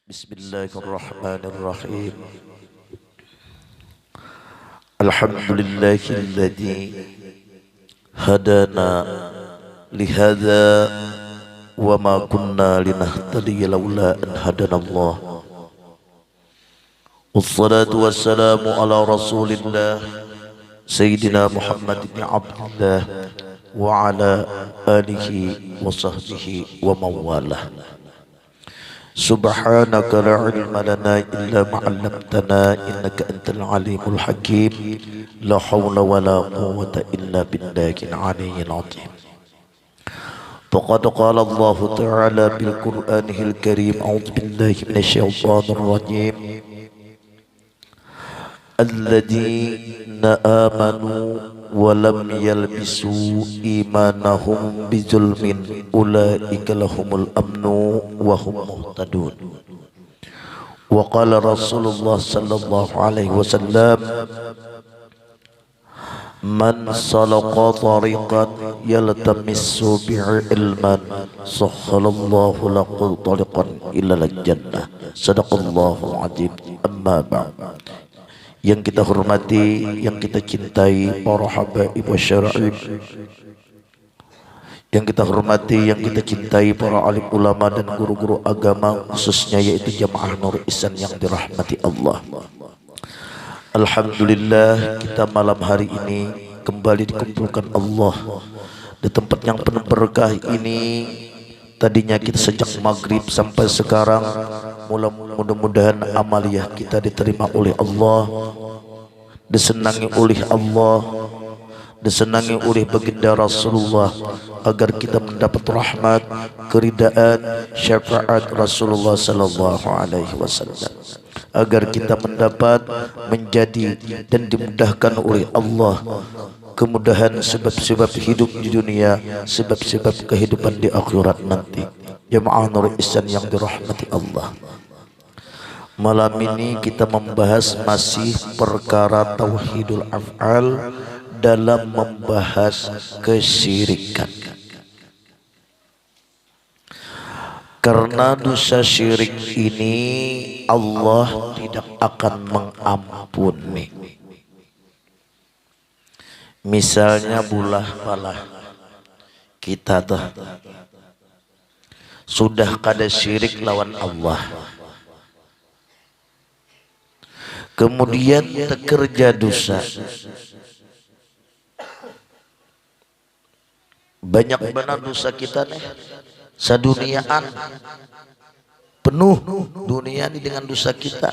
Bismillahirrahmanirrahim. Alhamdulillahilladzi hadana lihadza wa ma kunna linahtadiya laula an hadanallah. Wassalatu wassalamu ala rasulillah Sayyidina Muhammad bin Abdullah wa ala alihi wa sahbihi wa mawalah. Subhanaka la ilma lana illa ma 'allamtana innaka antal alimul hakim. La hawla wa la quwwata illa billahil aliyyil azim. Faqad qala Allah ta'ala bil Qur'anil karim a'udzu billahi minasy syaithanir rajim. Alladzina amanu wa lam yalbisu imanahum bizulmin ulaika lahumul amnu wa hum muhtadun. Wa qala Rasulullah sallallahu alaihi wasallam, man salaka tariqan yaltamisu bihi ilman sahhalallahu lahu tariqan ilal jannah. Sadaqallahul azim. Amma ba'd. Yang kita hormati, yang kita cintai para habaib wasyara'ib, yang kita hormati, yang kita cintai para alim ulama dan guru-guru agama, khususnya yaitu jamaah Nur Ihsan yang dirahmati Allah. Alhamdulillah, kita malam hari ini kembali dikumpulkan Allah di tempat yang penuh berkah ini. Tadinya kita sejak maghrib sampai sekarang, mudah-mudahan amaliyah kita diterima oleh Allah, disenangi oleh Allah, disenangi oleh baginda Rasulullah, agar kita mendapat rahmat, keridaan, syafaat Rasulullah sallallahu alaihi wasallam, agar kita mendapat, menjadi dan dimudahkan oleh Allah kemudahan sebab-sebab hidup di dunia, sebab-sebab kehidupan di akhirat nanti. Jamaah Nur Ihsan yang dirahmati Allah, malam ini kita membahas masih perkara tauhidul af'al dalam membahas kesyirikan. Karena dosa syirik ini Allah tidak akan mengampuni. Misalnya bulah balah kita tuh sudah kada syirik lawan Allah, kemudian terkerja dosa, banyak benar dosa kita nih saduniaan, penuh dunia ini dengan dosa kita.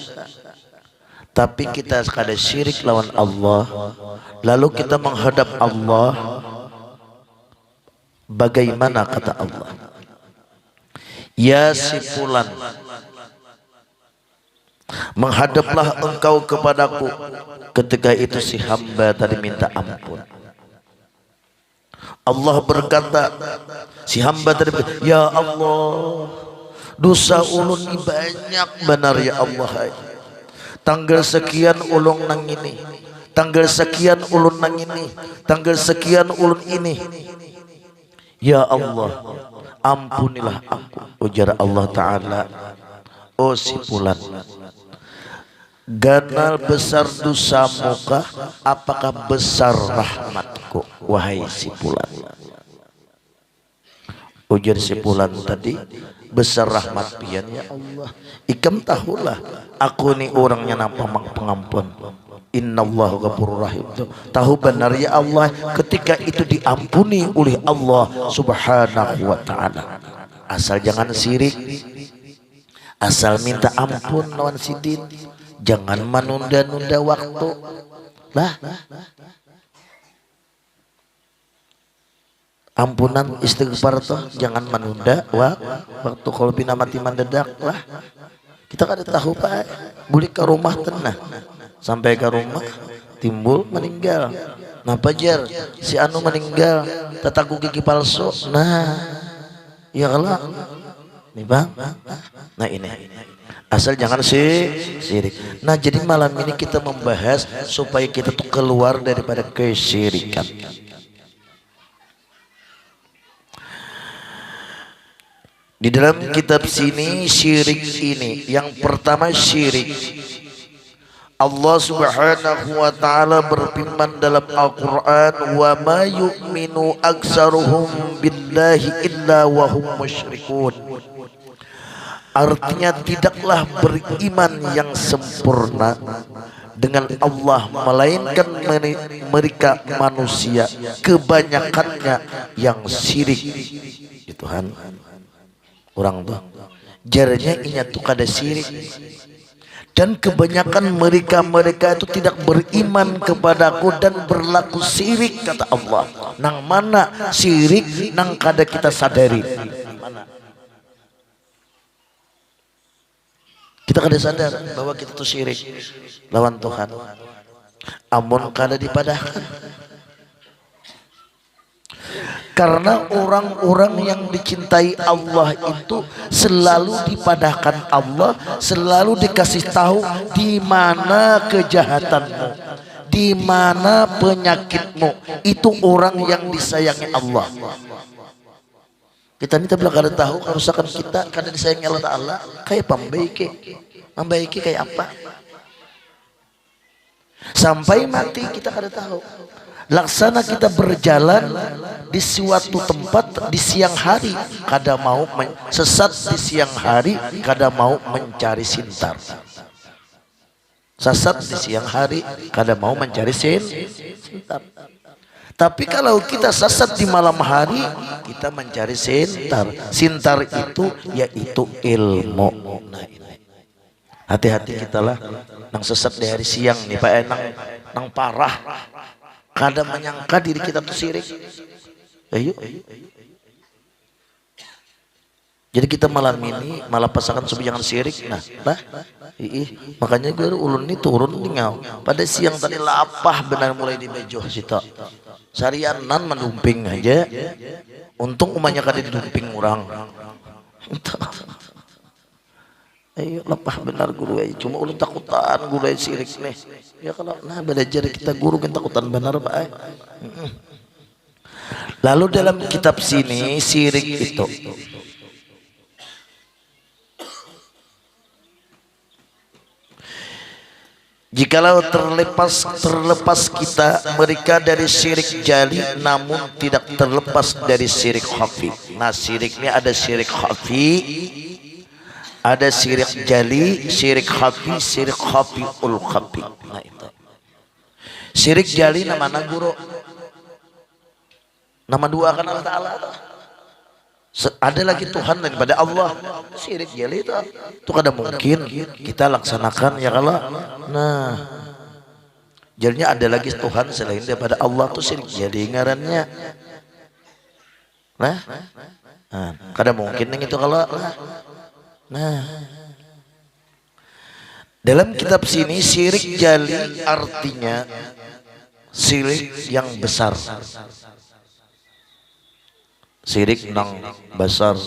Tapi kita kada syirik lawan Allah, lalu kita menghadap Allah. Bagaimana kata Allah? Ya si fulan, menghadaplah engkau kepadaku. Ketika itu si hamba tadi minta ampun. Allah berkata, si hamba tadi, ya Allah, dosa ulun ini banyak benar ya Allah. Tanggal sekian ulun nang ini, tanggal sekian ulun nang ini, tanggal sekian ulun ini. Ya Allah, ampunilah aku. Ujar Allah Ta'ala, oh si fulan, ganal besar dosamu kah, apakah besar rahmatku, wahai si fulan? Ujar si fulan tadi, besar rahmat pian ya Allah. Ikam tahulah, aku ni orangnya nampak pengampun. Innallahu ghafurur rahim. Tahu benar ya Allah, ketika itu diampuni oleh Allah subhanahu wa ta'ala. Asal jangan sirik, asal minta ampun lawan sidin, jangan menunda-nunda waktu lah. Ampunan istighfar tuh jangan menunda waktu. Kalau bina mati mendadak lah, kita kada tahu pak, boleh ke rumah tenang, sampai ke rumah timbul meninggal. Nah pajar si anu meninggal tetaku gigi palsu. Nah ya Allah nih bang, nah ini asal jangan syirik. Nah jadi malam ini kita membahas supaya kita tuh keluar daripada kesyirikan. Di dalam kitab sini syirik ini yang pertama syirik. Allah Subhanahu wa taala berfirman dalam Al-Qur'an, "Wa ma yu'minu aktsaruhum billahi illa wa hum musyrikun." Artinya tidaklah beriman yang sempurna dengan Allah melainkan mereka manusia kebanyakannya yang syirik. Tuhan orang tuh jaranya inya tuh kada syirik. Dan kebanyakan mereka itu tidak beriman kepadaku dan berlaku syirik, kata Allah. Nang mana syirik nang kada kita sadari. Kita kada sadar bahwa kita tuh syirik lawan Tuhan. Amun kada dipadahkan. Karena orang-orang yang dicintai Allah itu selalu dipadahkan Allah, selalu dikasih tahu di mana kejahatanmu, di mana penyakitmu. Itu orang yang disayangi Allah. Kita ini tidak kada tahu kerusakan kita karena disayangi Allah Ta'ala. Kayak membaiki kayak apa? Sampai mati kita kada tahu. Laksana kita berjalan di suatu tempat di siang hari, kada mau sesat di siang hari, kada mau mencari sintar. Sesat di siang hari, kada mau mencari sintar. Tapi kalau kita sesat di malam hari, kita mencari sintar. Sintar itu yaitu ilmu. Nah, hati-hati kita lah nang sesat di hari siang nih Pak, nang parah. Kada menyangka diri kita tuh syirik. Ayo. Jadi kita malam ini malah pasangan jangan syirik. Nah, makanya gue ulun ini turun tinggal. Pada siang tadi lapah benar mulai di bejoh situ. Sarianan mendumping aja. Untung umahnya kada didumping orang. Ayo lapah benar guru aja. Cuma ulun takutan guru aja syirik nih. Ya kalau nah belajar kita guru kan takutan benar Pak. Lalu dalam kitab sini syirik itu jikalau terlepas kita mereka dari syirik jali namun tidak terlepas dari syirik khafi. Nah syirik ini ada syirik khafi, ada syirik jali, syirik khafi, syirik khafiul khafi. Nah itu. Syirik jali nama guru. Nama dua kan Allah Ta'ala. Ada lagi Tuhan daripada Allah. Syirik jali itu kada mungkin kita laksanakan ya kalau. Nah, jadinya ada lagi Tuhan selain daripada Allah tuh syirik jali ngarannya. Nah, kada mungkin yang itu kalau. Nah, dalam kitab sini syirik jali artinya syirik yang besar. Syirik nang besar.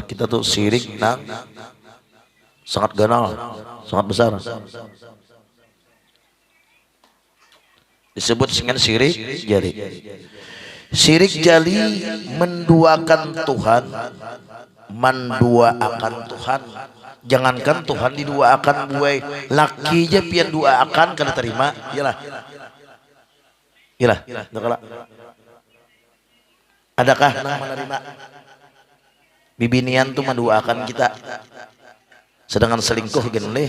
Kita tuh syirik nang sangat ganal, sangat besar. Disebut dengan syirik jali. Syirik jali menduakan Tuhan, menduakan Tuhan. Jangankan Tuhan diduakan buai laki aja pian duakan kada terima. Iyalah. Adakah nang menerima? Bibinian tuh menduakan kita. Sedangkan selingkuh genleh.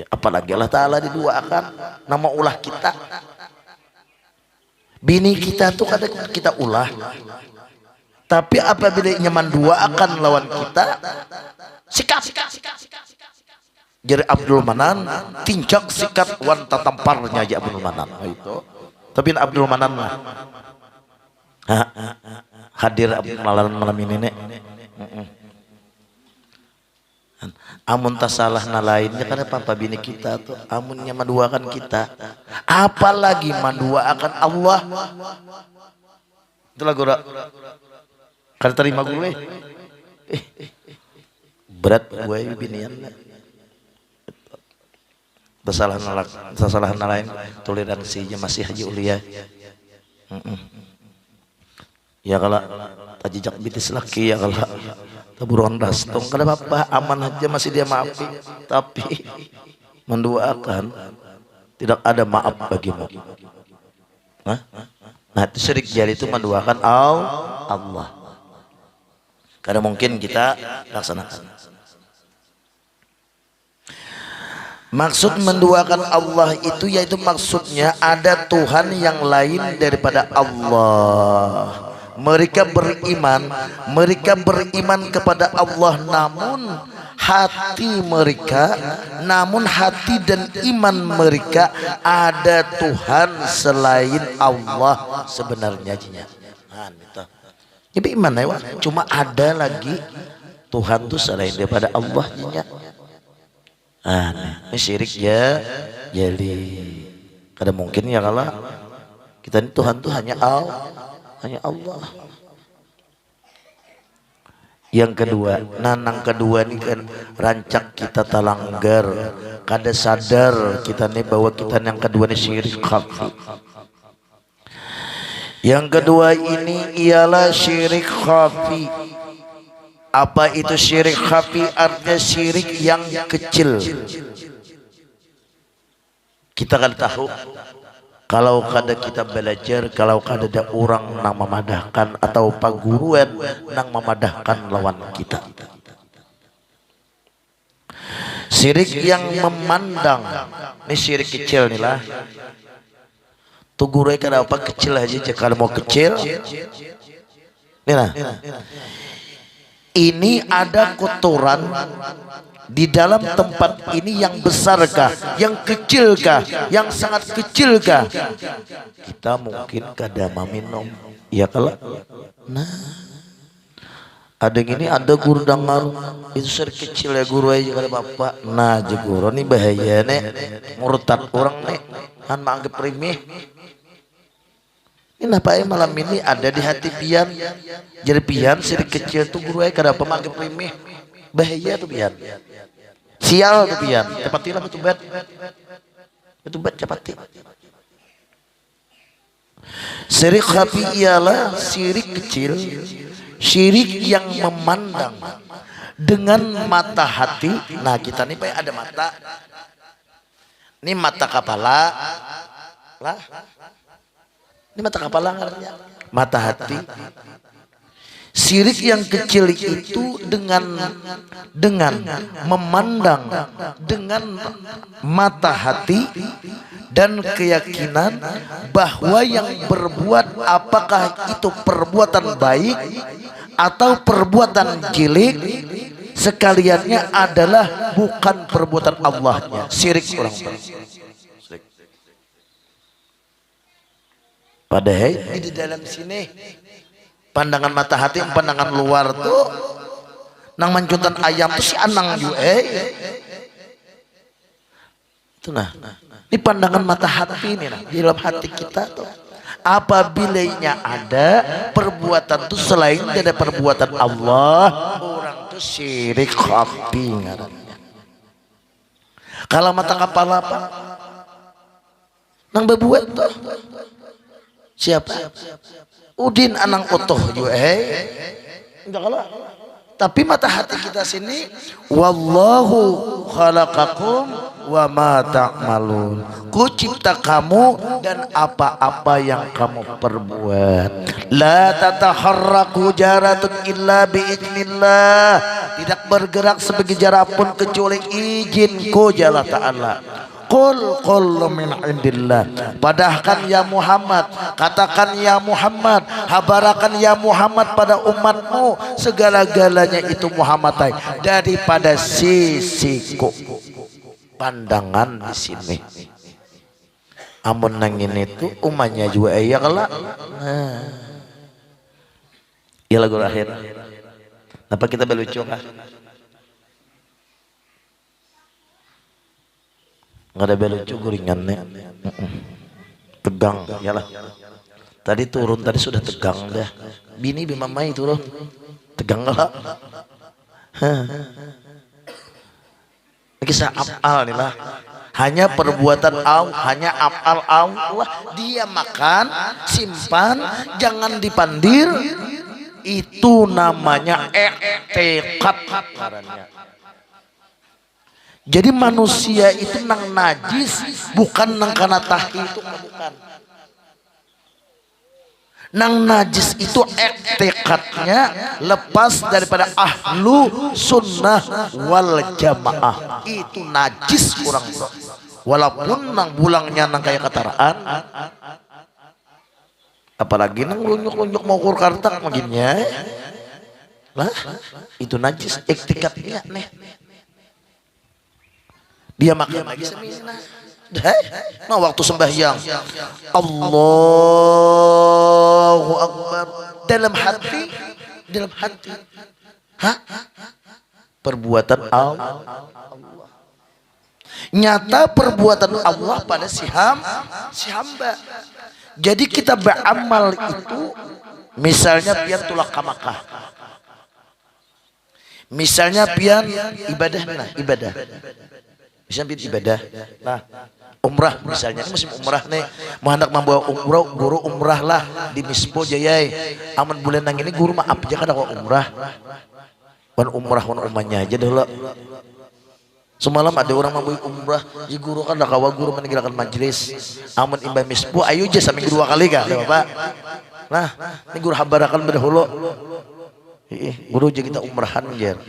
Apalagi Allah Ta'ala diduakan nama ulah kita. Bini kita tuh kadang kita ulah. Tapi apabila nyaman duakan lawan kita, sikap. Jadi Abdul Manan tincak sikat wan tatamparnya aja Abdul Manan. Itu. Tapi Abdul Manan lah. Hadir Abdul Manan malam ini nek. Amun tak salah lainnya karena papa bini kita tuh amunnya menduakan kita. Apalagi menduakan Allah. Itulah gura. Kada terima gue. Berat gue binian. Kesalahan lain toleransinya masih haji ulia. Ya kalau tajijak bitis laki ya kalau taburon rastong kada apa aman aja masih dia maafi, tapi menduakan tidak ada maaf bagimu. Nah itu syirik jari, itu menduakan Allah. Karena mungkin kita laksanakan. Maksud menduakan Allah itu yaitu maksudnya ada Tuhan yang lain daripada Allah. Mereka beriman kepada Allah, namun hati dan iman mereka ada Tuhan selain Allah sebenarnya. Jadi iman ya, cuma ada lagi Tuhan tuh selain daripada Allah. Ini syirik ya, jadi kada mungkin ya kalau kita ini Tuhan tuh hanya Allah. Yang kedua, nanang kedua ini kan rancak kita talanggar, kada sadar kita nih bahwa kita yang kedua ini syirik khafi. Yang kedua ini ialah syirik khafi. Apa itu syirik khafi? Artinya syirik yang kecil. Kita kan tahu kalau kada kita belajar, kalau kada ada orang nang memadahkan atau paguruan nang memadahkan lawan kita. Syirik yang memandang, ini syirik kecil nih lah. Tuh guru kada apa kecil aja, kalau mau kecil. Nih lah. Ini ada kotoran di dalam tempat ini yang besarkah, yang kecilkah, yang sangat kecilkah? Kita mungkin kada meminum, ya kalau. Nah, ada gini, ada guru dengar itu syirik kecil ya guru aja kada bapak. Nah, je guru nih bahaya nih, murtad orang nih, kan menganggap remeh. Ini nampaknya malam ini ada di hati pian. Jadi pian syirik kecil tuh guru aja kada apa menganggap remeh. Bahaya tuh pian. Sial tuh pian. Cepatilah betul bet. Betul bet cepati. Syirik khafi ialah syirik kecil, syirik yang memandang dengan mata hati. Nah kita nih pak ada mata. Ini mata kepala lah. Ini mata kepala artinya mata hati. Syirik yang kecil itu dengan memandang dengan mata hati dan keyakinan bahwa yang berbuat apakah itu perbuatan baik atau perbuatan jelek, sekaliannya adalah bukan perbuatan Allahnya. Syirik orang tua. Padahal di dalam sini pandangan mata hati, pandangan luar tuh nang mancutan ayam tuh si anang juga itu nah ini pandangan mata hati nih nah di dalam hati kita tuh apabilanya ada perbuatan tuh selain dari perbuatan Allah, orang tuh syirik khafi ngarannya. Kalau mata kepala apa nang berbuat tuh siapa? Udin anang utuh juga tapi mata hati kita sini wallahu khalaqakum wa ma ta'malun, ku cipta kamu dan apa-apa yang kamu perbuat. La tataharraku jaratun illa biiznillah, tidak bergerak sebegejara pun kecuali izinku Jalla Ta'ala. Qul min indillah, padahkan ya Muhammad, katakan ya Muhammad, habarakan ya Muhammad pada umatmu, segala-galanya itu Muhammad daripada sisiku. Pandangan di sini. Amun nangin itu umatnya juga ya kelak. Nah. Ya lagu akhir. Apa kita belucu kah? Nggak ada belucu guringannya. Tegang yalah. Tadi turun tadi sudah tegang dah. Bini bimamai turun. Tegang lah. Kisah afal nih lah. Hanya perbuatan Allah, hanya afal Allah. Dia makan, simpan, jangan dipandir. Itu namanya i'tiqad. Jadi manusia itu nang najis bukan nang kana tahi itu bukan. Nang najis itu i'tiqadnya lepas daripada ahlu sunnah wal jamaah. Itu najis kurang bro. Walaupun nang bulangnya nang kayak kataraan, apalagi nang lunyuk-lunyuk mau kur kartak maginnya, lah itu najis i'tiqadnya nih. Dia makan lagi semina. Nah waktu sembahyang Allahu Akbar dalam hati, perbuatan Allah. Nyata perbuatan Allah pada si hamba. Jadi kita beramal itu misalnya pian tulak kamakah, misalnya pian ibadah. Misalnya ibadah, nah umrah misalnya, ini musim umrah nih, mau hendak membawa umrah, guru umrah lah di Mispo Jayai. Aman bulan nang ini guru maaf jangan ada umrah, wan umahnya aja dulu. Semalam ada orang mau umrah, ji guru kan dah kawa guru meninggalkan majelis. Aman imbah Mispo, ayo aja sampai dua kali kah, bapak. Nah, ini guru habarakan berdahulu. Guru jadi kita umrahan jer,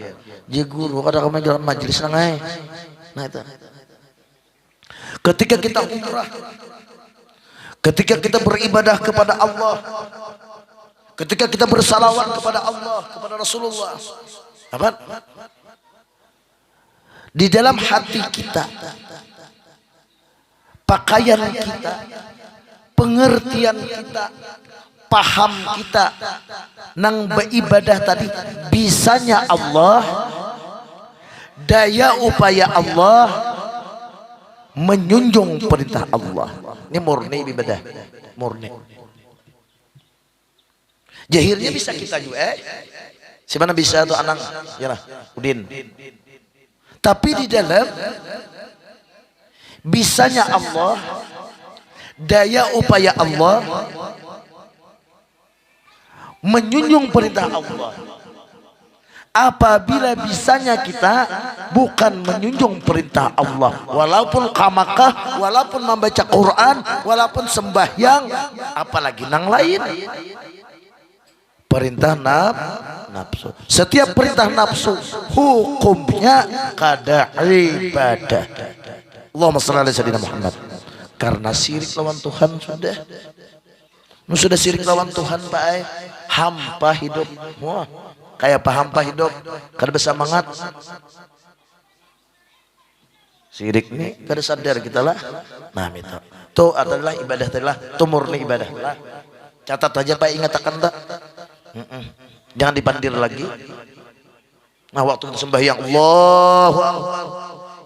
ji guru kan dah kawa meninggalkan majelis nangai. Nah itu. Ketika kita umrah, ketika kita beribadah kepada Allah, ketika kita bersalawat kepada Allah, kepada Rasulullah, apa? Di dalam hati kita, pakaian kita, pengertian kita, paham kita, nang beribadah tadi, bisanya Allah, daya upaya Allah, menjunjung perintah Allah. Ini murni ibadah, murni. Jahirnya bisa kita juga, Simana bisa tuh anak, ya lah, Udin. Tapi di dalam bisanya Allah, daya upaya Allah, menjunjung perintah Allah. Apabila bisanya kita bukan menjunjung perintah Allah, walaupun kamakah, walaupun membaca Quran, walaupun sembahyang, apalagi nang lain, perintah nafsu. Setiap perintah nafsu hukumnya kada ibadah. Allahumma shalli ala sayyidina Muhammad. Karena syirik lawan Tuhan sudah sirik lawan Tuhan Pak hampa hidup. Wah, kayak hampa hidup kada bersemangat. Sirik nih kada sadar kita lah. Nah itu adalah ibadah telah, itu murni ibadah. Catat aja Pak, ingat akan tak? Jangan dipandir lagi. Nah waktu sembahyang Allahu Akbar,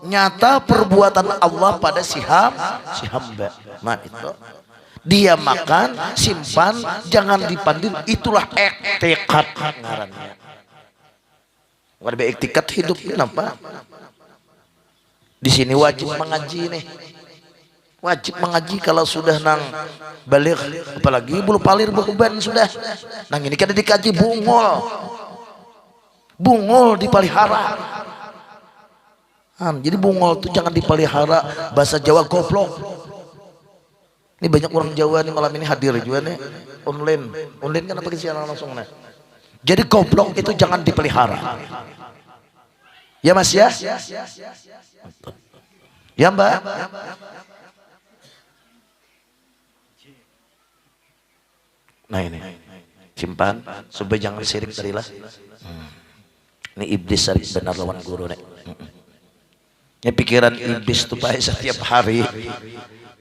nyata perbuatan Allah pada si hamba. Nah itu dia makan, simpan, jangan dipandir. Itulah i'tiqad ngarannya. Ada i'tiqad hidup kenapa? Di sini wajib mengaji nih. Wajib mengaji kalau sudah nang balik, apalagi bulu palir beban sudah. Nang ini kada dikaji bungol. Bungol dipelihara. Jadi bungol itu jangan dipelihara, bahasa Jawa goblok. Ini banyak orang Jawa nih malam ini hadir juga nih online kan apa siaran langsung nih. Jadi goblok itu jangan dipelihara. Ya Mas ya? Ya Mbak? Nah ini simpan supaya jangan sirik tadilah. Ini iblis benar lawan guru nih. Ini pikiran iblis tuh Pak setiap hari.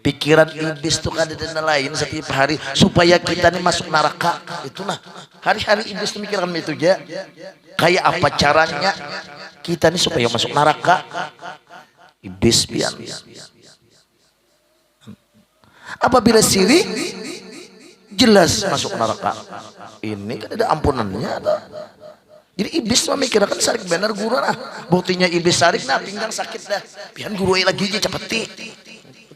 Pikiran iblis tuh kan ada lain setiap hari supaya kita nih masuk neraka. Itu nah hari-hari iblis tuh mikirkan itu aja. Kayak apa caranya kita nih supaya masuk neraka? Iblis pian. Apabila sirik jelas masuk neraka. Ini kan ada ampunannya ada. Jadi iblis memikirkan sarik benar guru nah. Buktinya iblis sarik nah pinggang sakit dah. Pian guru lagi aja cepeti.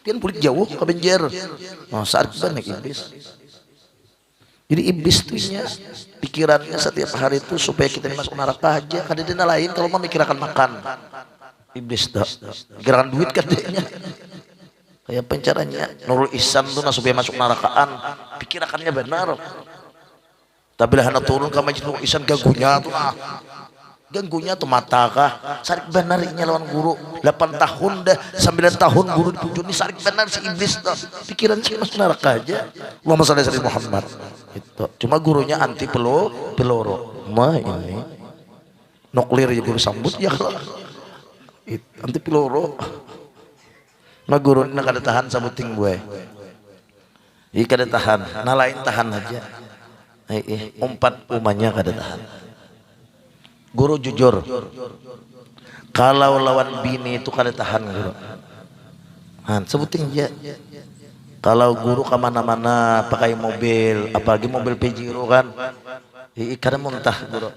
Pian pulit jauh ke benjer. Oh sarik benar iblis. Jadi iblis tuh pikirannya setiap hari itu supaya kita masuk neraka aja. Kada ada lain kalau mau mikirkan makan. Iblis dah. Pikiran duit kan dia. Kayak pencaranya Nurul Ihsan tuh supaya masuk nerakaan. Pikirannya benar. Tapi lah anak turun ke Masjid Nurul Ihsan ganggunya tuh ganggunya tuh mata kah sarik benarnya lawan guru 8 tahun dah 9 tahun guru dipujuk nih sarik benar si iblis tuh pikiran sih masuk neraka aja. Allahumma shalli ala Muhammad itu cuma gurunya anti peloro mah ini nuklir ya guru sambut ya kalau anti peloro mah guru ini kada tahan sambuting gue ini kada tahan nah lain tahan aja umpat umanya kada tahan. Guru jujur, kalau lawan bini itu kada tahan guru. Sebutin aja. Kalau guru kemana-mana pakai mobil, apalagi mobil Pajero kan, kada muntah guru.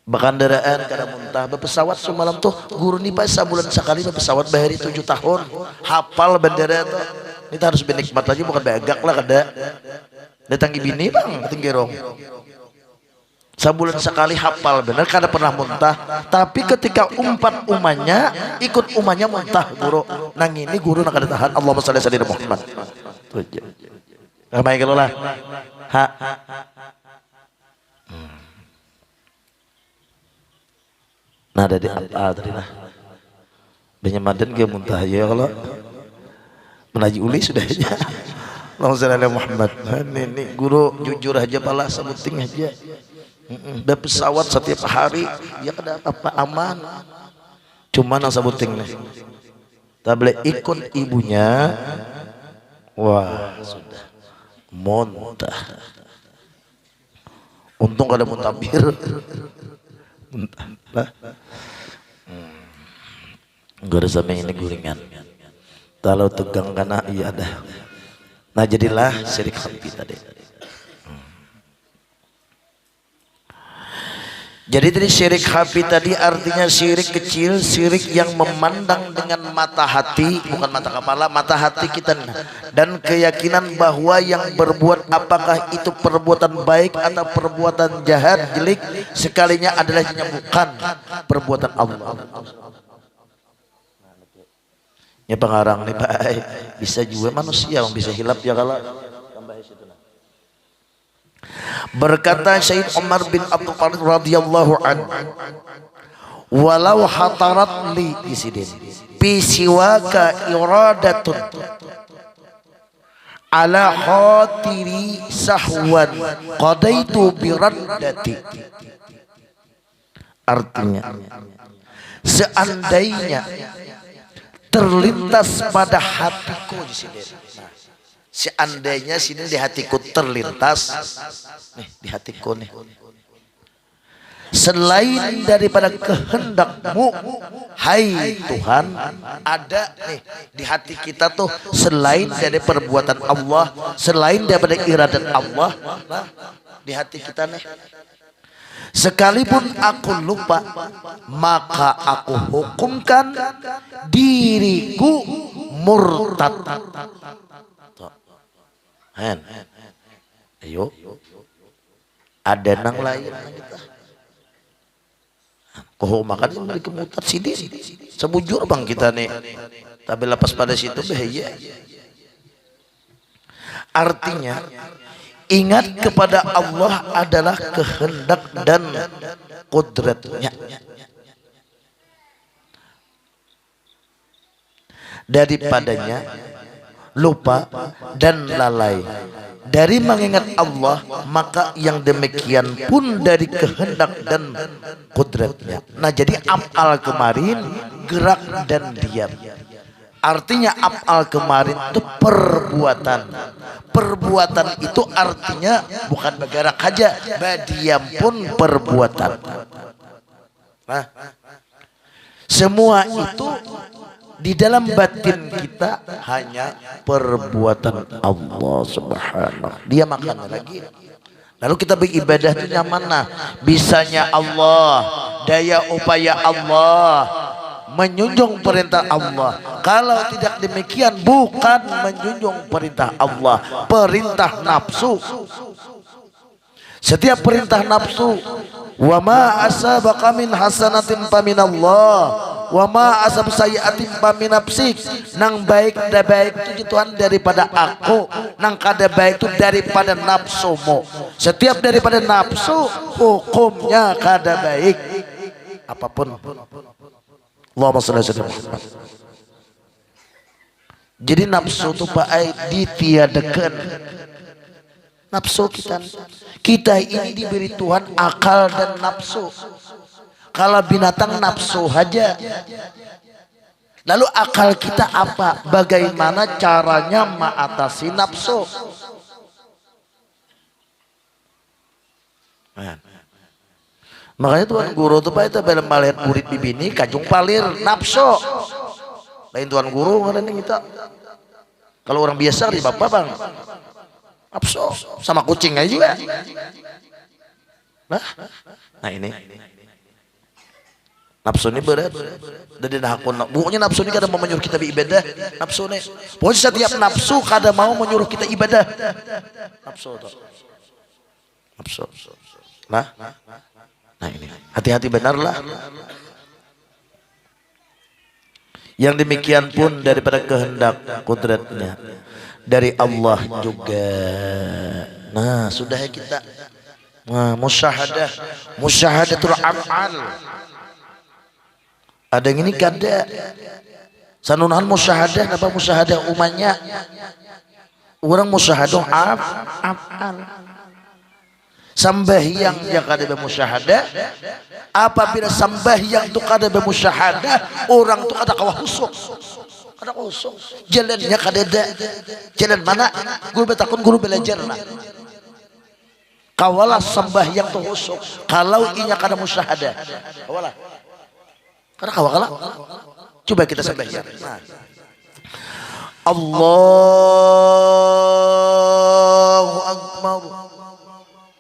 Bakandaraan kada muntah. Pesawat semalam tuh guru nih pas sebulan sekali pesawat bahari 7 tahun, hafal bendera tuh. Kita harus benikmat aja bukan begak lah kada. Datang bini bang, datang gerong. Sebulan sekali hafal benar kada pernah muntah tapi ketika umpat umanya ikut umanya muntah guru nang ini guru nak kada tahan. Allahumma shalli ala Muhammad ramai kalau lah nah dari apa tadi nah benyamadan ke muntah ya kalau menaji uli sudah aja. Allahumma shalli ala Muhammad. Ini guru jujur aja pala sebuting aja. Pesawat setiap hari ya kada apa aman cuma nang sabuting nih tak boleh ikut ibunya wah sudah muntah untung kada muntabir muntah gak ada sampai ini guringan kalau tegang karena iya dah nah jadilah syirik khafi tadi. Jadi dari syirik khafi tadi artinya syirik kecil, syirik yang memandang dengan mata hati, bukan mata kepala, mata hati kita dan keyakinan bahwa yang berbuat apakah itu perbuatan baik atau perbuatan jahat, jelek sekalinya adalah bukan perbuatan Allah. Ya pengarang nih baik, bisa juga manusia yang bisa hilap ya kalau berkata Syed Umar bin Abdul Qadir radhiyallahu anhu walau hatarat li isidin fi siwaka iradatun ala khatiri sahwan qadaitu biraddati artinya seandainya terlintas pada hatiku di sini seandainya sini di hatiku terlintas nih di hatiku nih selain daripada kehendakmu hai Tuhan ada nih di hati kita tuh selain dari perbuatan Allah selain daripada iradat Allah nah, di hati kita nih sekalipun aku lupa maka aku hukumkan diriku murtad. Ayo ada nang lain kita kok makan ini kemutad sini sebujur bang kita nih tapi lepas pada situ bahaya artinya ingat kepada Allah adalah kehendak dan kudratnya daripadanya lupa dan lalai dari mengingat Allah maka yang demikian pun dari kehendak dan kudratnya. Nah jadi af'al kemarin gerak dan diam artinya af'al kemarin itu perbuatan itu artinya bukan bergerak aja diam pun perbuatan nah semua itu di dalam batin kita hanya perbuatan Allah subhanahu. Dia makan lagi. Lalu kita beribadah itu nyaman nah. Bisanya Allah, daya upaya Allah, menjunjung perintah Allah. Kalau tidak demikian bukan menjunjung perintah Allah, perintah nafsu. Setiap perintah nafsu, wa ma asabaka min hasanatin faminallah, wa ma asab sayyi'atin famin nafsik. Nang baik da baik itu Tuhan daripada aku, nang kada baik itu daripada nafsumu. Setiap daripada nafsu hukumnya kada baik apapun. Allahumma shalli ala Muhammad. Jadi nafsu itu Pak ditiadakan. Nafsu kita ini diberi Tuhan akal dan nafsu. Kalau binatang nafsu saja. Lalu akal kita apa? Bagaimana caranya mengatasi nafsu? Makanya Tuhan Guru itu Pak itu dalam melihat murid bibini kajung palir nafsu. Lain Tuhan Guru ngarana kita. Kalau orang biasa di bapak bang. Nafsu sama kucing aja juga. Nah ini nafsu ini berat. Dari hakun bukannya nafsu ini kada mau menyuruh kita beribadah. Nafsu ini pokoknya setiap nafsu kada mau menyuruh kita ibadah. Nafsu tuh. Nafsu. Nah ini hati-hati benarlah. Yang demikian pun daripada kehendak kudratnya dari Allah juga. Nah sudah ya kita musyahadatul af'al. Ada yang ini kada sanunahan musyahadah apa musyahadah umanya orang musyahadah af'al. Sambahyang yang kada bermusyahadah, apabila sambahyang itu kada bermusyahadah, orang itu kada kawah husuk. Kada husuk. Jalannya kada ada. Jalan mana? Guru betakun guru belajar lah. Kawalah sambahyang itu husuk. Kalau inya kada musyahadah. Kawalah. Kada kawala. Coba kita sambahyang. Nah. Allahu Akbar.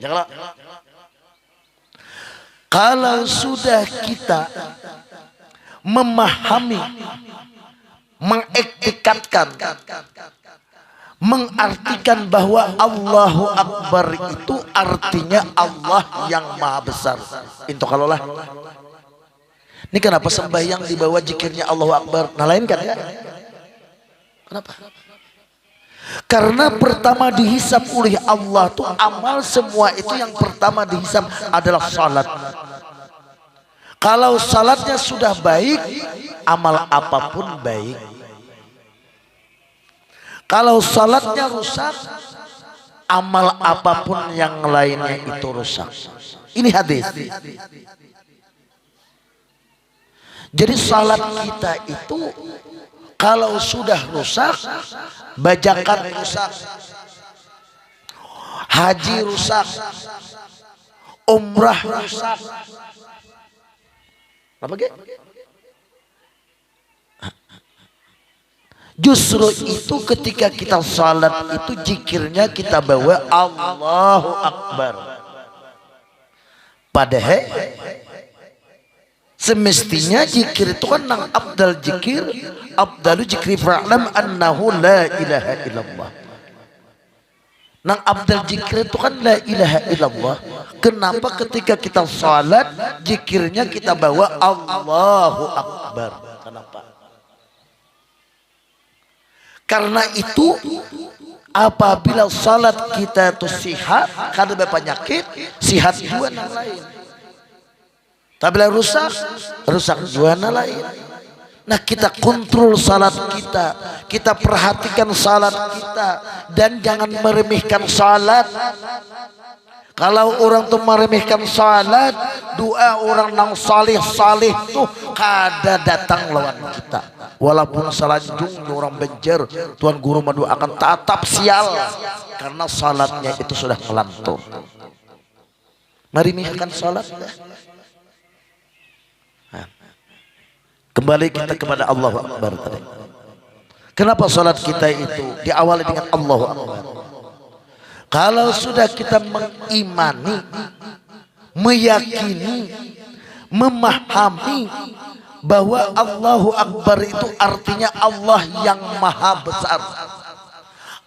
Janganlah. Kalau sudah kita memahami, mengiktikatkan, mengartikan bahwa Allahu Akbar itu artinya Allah yang Maha Besar. Itu kalau lah. Ini kenapa sembahyang di bawah zikirnya Allahu Akbar? Nah lain kan ya? Kenapa? Karena pertama dihisab oleh Allah tuh amal semua itu yang pertama dihisab adalah salat. Kalau salatnya sudah baik, amal apapun baik. Kalau salatnya rusak, amal apapun yang lainnya itu rusak. Ini hadis. Jadi salat kita itu kalau sudah rusak, bajakan rusak, haji rusak, umrah rusak. Apa ge? Justru itu ketika kita salat itu zikirnya kita bawa Allahu Akbar. Padahal semestinya zikir itu kan nang abdal zikir, abdalu zikri fa'lam annahu la ilaha illallah. Nang abdal zikir itu kan la ilaha illallah. Kenapa ketika kita salat zikirnya kita bawa Allahu Akbar? Kenapa? Karena itu apabila salat kita itu sihat, kada berpenyakit, sihat juga yang lain. Tapi bila rusak, rusak juga yang lain. Nah kita kontrol salat kita perhatikan salat kita, dan jangan meremehkan salat. Kalau orang tuh meremehkan salat, doa orang nang salih tuh kada datang lawan kita. Walaupun salanjung orang benjer, Tuhan Guru mendoakan tatap sial, karena salatnya itu sudah ngelantur. Meremehkan salat. Kembali kita kepada Allahu Akbar tadi. Kenapa salat kita itu diawali dengan Allahu Akbar? Kalau sudah kita mengimani, meyakini, memahami bahwa Allahu Akbar itu artinya Allah yang Maha Besar,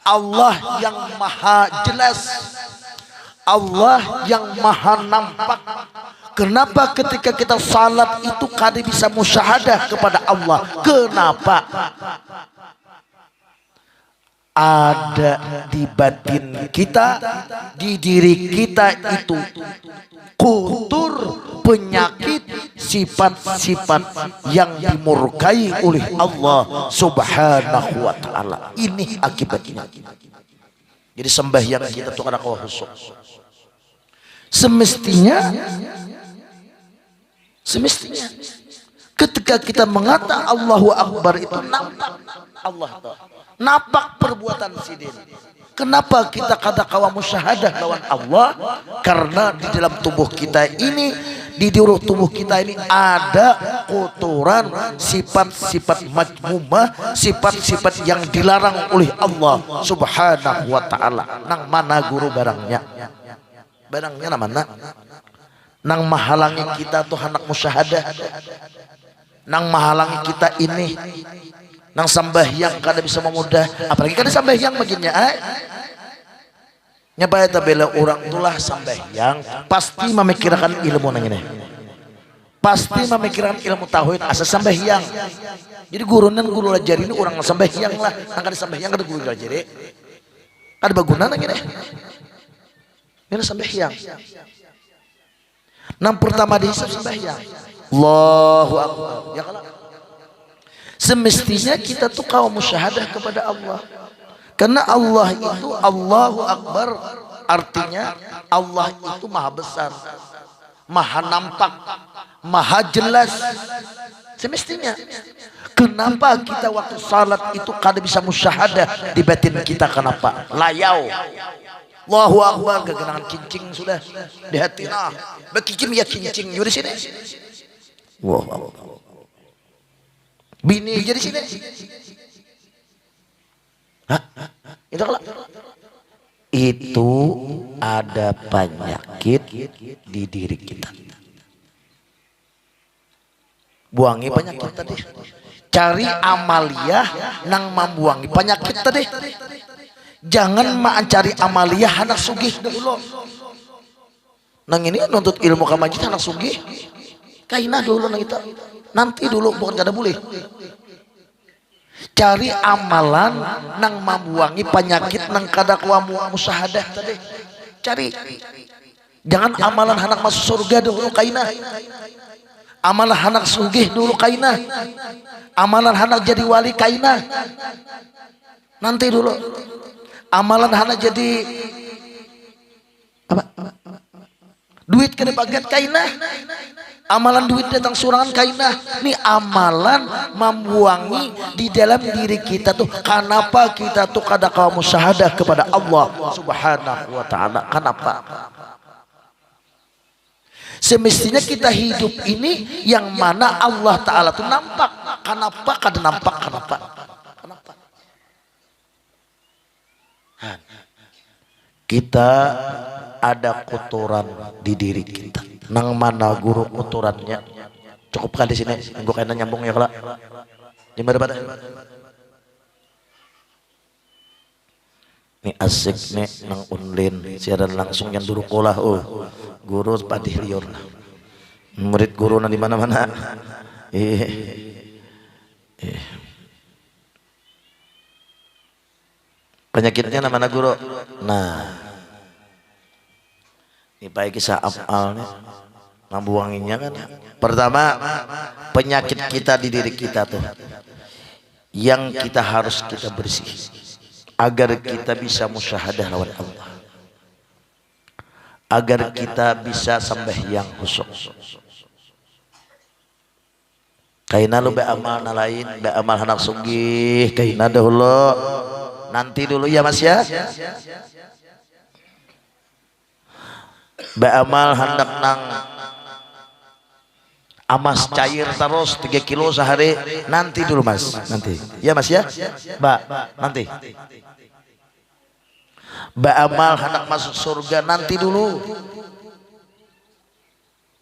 Allah yang Maha Jelas, Allah yang maha nampak. Kenapa ketika kita salat itu kada bisa musyahadah kepada Allah? Kenapa? Ada di batin kita, di diri kita itu kotor, penyakit, sifat-sifat yang dimurkai oleh Allah Subhanahu wa ta'ala. Ini akibatnya. Jadi sembahyang kita tuh ada khusyuk. Semestinya ketika kita mengatakan Allahu Akbar itu nampak Allah tahu. Nampak perbuatan sidin. Kenapa kita kata kawa musyahadah lawan Allah? Karena di dalam tubuh kita ini, di diri tubuh kita ini ada kotoran, sifat-sifat majmumah, sifat-sifat yang dilarang oleh Allah Subhanahu wa ta'ala. Nang mana guru barangnya? Barangnya mana? Nang mahalangi kita tuh anak musyahadah. Nang mahalangi kita ini. Nang sambahyang kada bisa memudah, apalagi kada sambahyang bagiannya nyabaya tabela orang itulah sambahyang pasti memikirkan ilmu nang ini, pasti memikirkan ilmu tauhid asal sambahyang. Jadi guru ajar ini orang sambahyang lah, nang kada sambahyang kada guru ajar kada baguna nang ini sambahyang. Nang pertama dihisab sambahyang Allahu Akbar ya kalau semestinya kita tuh kaum musyahadah kepada Allah. Karena Allah itu Allahu Akbar, artinya Allah itu maha besar, maha nampak, maha jelas. Semestinya kenapa kita waktu salat itu kada bisa musyahadah di batin kita? Kenapa? Layau Allahu Akbar kegenangan kincing sudah di hati. Nah, bekicim ya kincing di sini. Wow. Bini jadi sini. Hah? Itu ada penyakit di diri kita. Buangi penyakit tadi. Cari amaliyah nang membuangi penyakit tadi. Jangan cari amaliyah anak sugih dulu. Nang ini nuntut ilmu kamajit anak sugih. Kainah dulu nang kita. Nanti dulu bukan kada boleh. Cari amalan nang membuangi penyakit nang kada kuamu musyahadah tadi. Cari. Jangan amalan anak masuk surga dulu kainah. Amalan anak sugih dulu kainah. Amalan anak jadi wali kainah. Nanti dulu. Amalan anak jadi apa? Duit kena bagian kainah. Amalan duit datang surangan kainah. Ini amalan membuangi di dalam diri kita tuh. Kenapa kita tuh kada kaum musyahadah kepada Allah Subhanahu wa ta'ala? Kenapa? Semestinya kita hidup ini yang mana Allah Ta'ala tuh nampak. Kenapa kada nampak? Kenapa? Kita ada kotoran di diri kita. Nang mana guru kotorannya? Cukup kan di sini? Gue kayaknya nyambung ya kalau. Di mana pada? Ini asik nih nang online siaran langsung yang dulu kolah. Oh, guru patih liur. Murid guru nang di mana-mana. Penyakitnya namanya guru. Nah. Ini baik kisah afal nih, membuanginya kan. Pertama, penyakit kita di diri kita tuh, yang kita harus kita bersih, agar kita bisa musyahadah lawan Allah, agar kita bisa sembahyang khusyuk. Kaina lu beamal lain, beamal anak sugih, kaina dahulu, nanti dulu ya mas ya. Beramal hendak nang amas cair terus 3 kilo sehari, nanti dulu mas, nanti ya mas ya, nanti beramal hendak masuk surga, nanti dulu,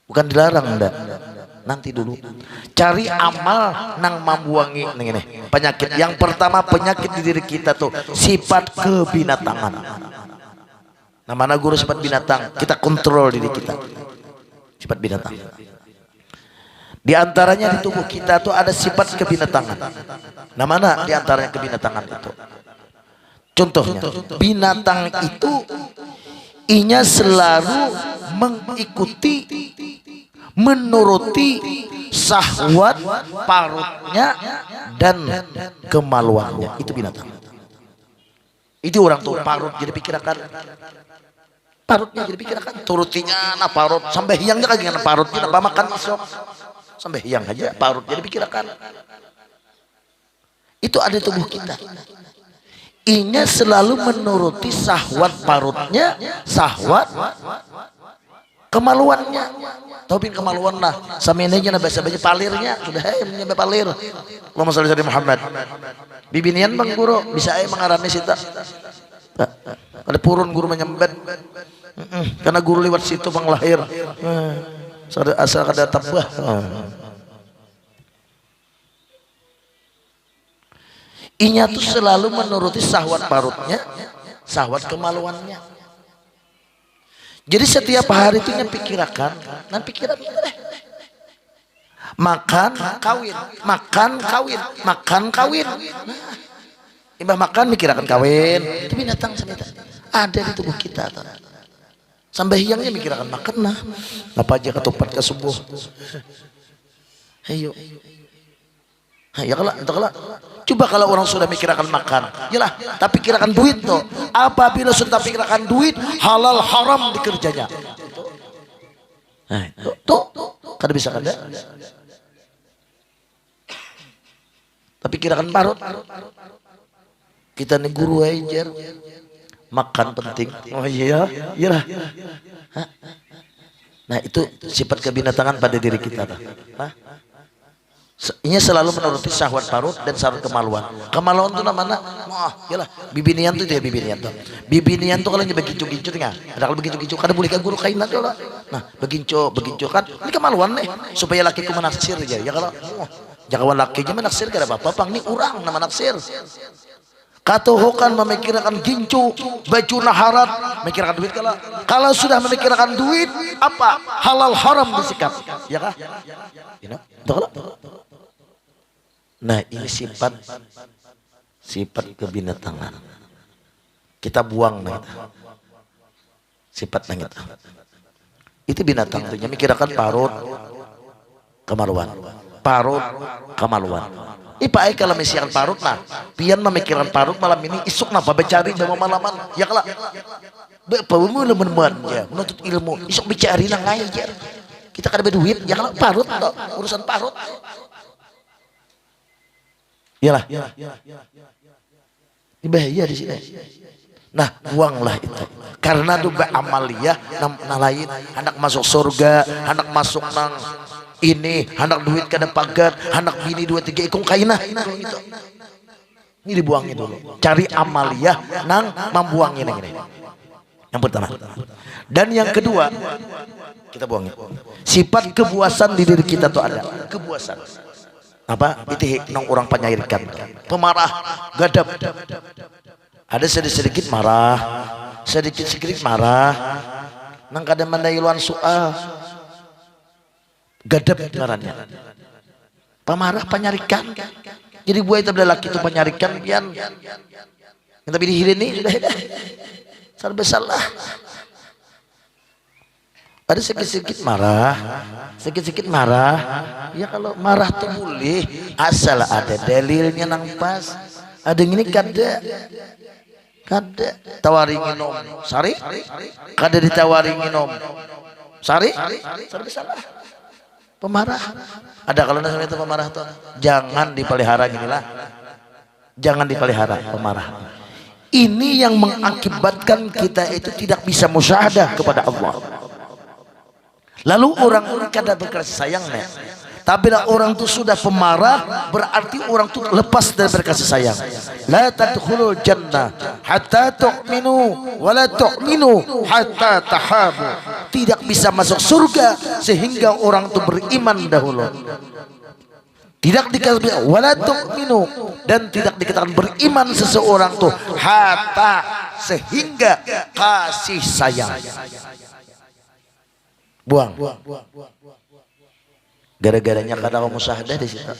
bukan dilarang enggak, nanti dulu. Cari amal nang membuangi ini penyakit. Yang pertama penyakit di diri kita tuh sifat kebinatangan. Nah, mana guru sifat binatang? Kita kontrol diri kita. Sifat binatang. Di antaranya di tubuh kita tuh ada sifat kebinatangan. Nah, mana di antaranya kebinatangan itu? Contohnya, binatang itu inya selalu mengikuti, menuruti syahwat parutnya dan kemaluannya. Itu binatang. Itu orang tuh parut jadi pikirakan. Parutnya jadi pikirakan. Turutinya nah parut sampai hiangnya kan dengan parutnya apa makan esok. Sampai hiang aja parut jadi pikirakan. Itu ada di tubuh kita. Inya selalu menuruti syahwat parutnya, syahwat kemaluannya. Tahu kemaluan lah. Saminanya nah bahasa palirnya sudah nyampe palir. Allahumma shalli ala Muhammad. Bibinian bang guru bisa mengarami sita. Ada purun guru menyembet. Karena guru lewat situ bang lahir. Asal kada tabah. Inya tuh selalu menuruti syahwat parutnya, syahwat kemaluannya. Jadi setiap hari itu pikirakan, dan pikiran deh. Makan, kawin, makan, kawin, makan, kawin. Imbah makan mikirakan kawin. Itu binatang sebenarnya. Ada di tubuh kita. Sampai hiangnya mikirakan makan nah. Apa aja ketupat ke subuh. Ayo. Ya kalau coba kalau orang sudah mikirkan makan, yalah, tapi pikirkan duit tuh. Apabila sudah pikirkan duit, halal haram dikerjanya. Tuh, kada bisa kada. Tapi pikirkan parut. Kita nih guru aja, makan penting. Oh iya, iyalah. Nah itu sifat kebinatangan pada diri kita. Ini selalu menuruti syahwat parut dan syahwat kemaluan. Kemaluan itu namanya, yalah, bibinian tuh dia bibinian tuh. Bibinian tuh kalau begincu-gincu tengah. Ada kalau begincu-gincu, kada boleh guru kain nanti lah. Nah, begincu kan, ini kemaluan nih, supaya lakiku menaksir aja. Ya kalau, jangan lakinya menaksir kada apa-apa, pang ini orang nama naksir. Katuhukan memikirkan gincu, baju naharat, memikirkan duit kalau sudah memikirkan duit, apa halal haram disikap, ya kah? Nah ini sifat kebinatangan. Kita buang nah sifat nah kita. Itu binatang tuh, memikirkan parut, kemaluan, parut, kemaluan. Ipa kalau misalkan parut nah, pian memikirkan parut malam ini isuk napa becari dalam malaman, ya kalau bepaumu lemen-lemen ya, menuntut ilmu, isuk becari nang ngajar. Kita kada berduit, ya kalau parut toh, urusan parut. Iyalah. Ini bahaya di sini. Nah, buanglah itu. Karena doa amaliyah nah lain, anak masuk surga, anak masuk nang ini, anak duit kada pagat, anak bini 2-3 ikung kainah gitu. Ini dibuangin dulu. Cari amaliyah nang membuangin ini. Yang pertama. Dan yang kedua, kita buangin. Sifat kepuasan di diri kita tuh ada. Kepuasan. Apa? Itu nang orang penyairkan. Pemarah, gadap. Ada sedikit marah, sedikit marah. Nang kada mandailuan soal. Gadap ngarannya. Pemarah penyarikan. Jadi buat itu laki itu penyarikan pian. Yang tapi dihilin ini sudah ada. Serba salah. Ada sedikit marah. Ya kalau marah tuh boleh asal ada dalilnya nang pas. Ada yang ini kada tawari minum sari, kada ditawari minum sari, serba salah. Pemarah. Ada kalau namanya itu pemarah tuh jangan dipelihara ginilah. Jangan dipelihara pemarah. Ini yang mengakibatkan kita itu tidak bisa musyahadah kepada Allah. Lalu orang kada berkasih sayangnya. Tapi orang itu sudah pemarah, berarti orang itu lepas dari berkasih sayang. La tadkhulul jannah hatta tu'minu wa la tu'minu hatta tahabu. Tidak bisa masuk surga sehingga orang itu beriman dahulu. Tidak dikatakan wala tu'minu dan tidak dikatakan beriman seseorang tuh hatta sehingga kasih sayang. Buang. Gara-garanya kadang musyahadah di situ.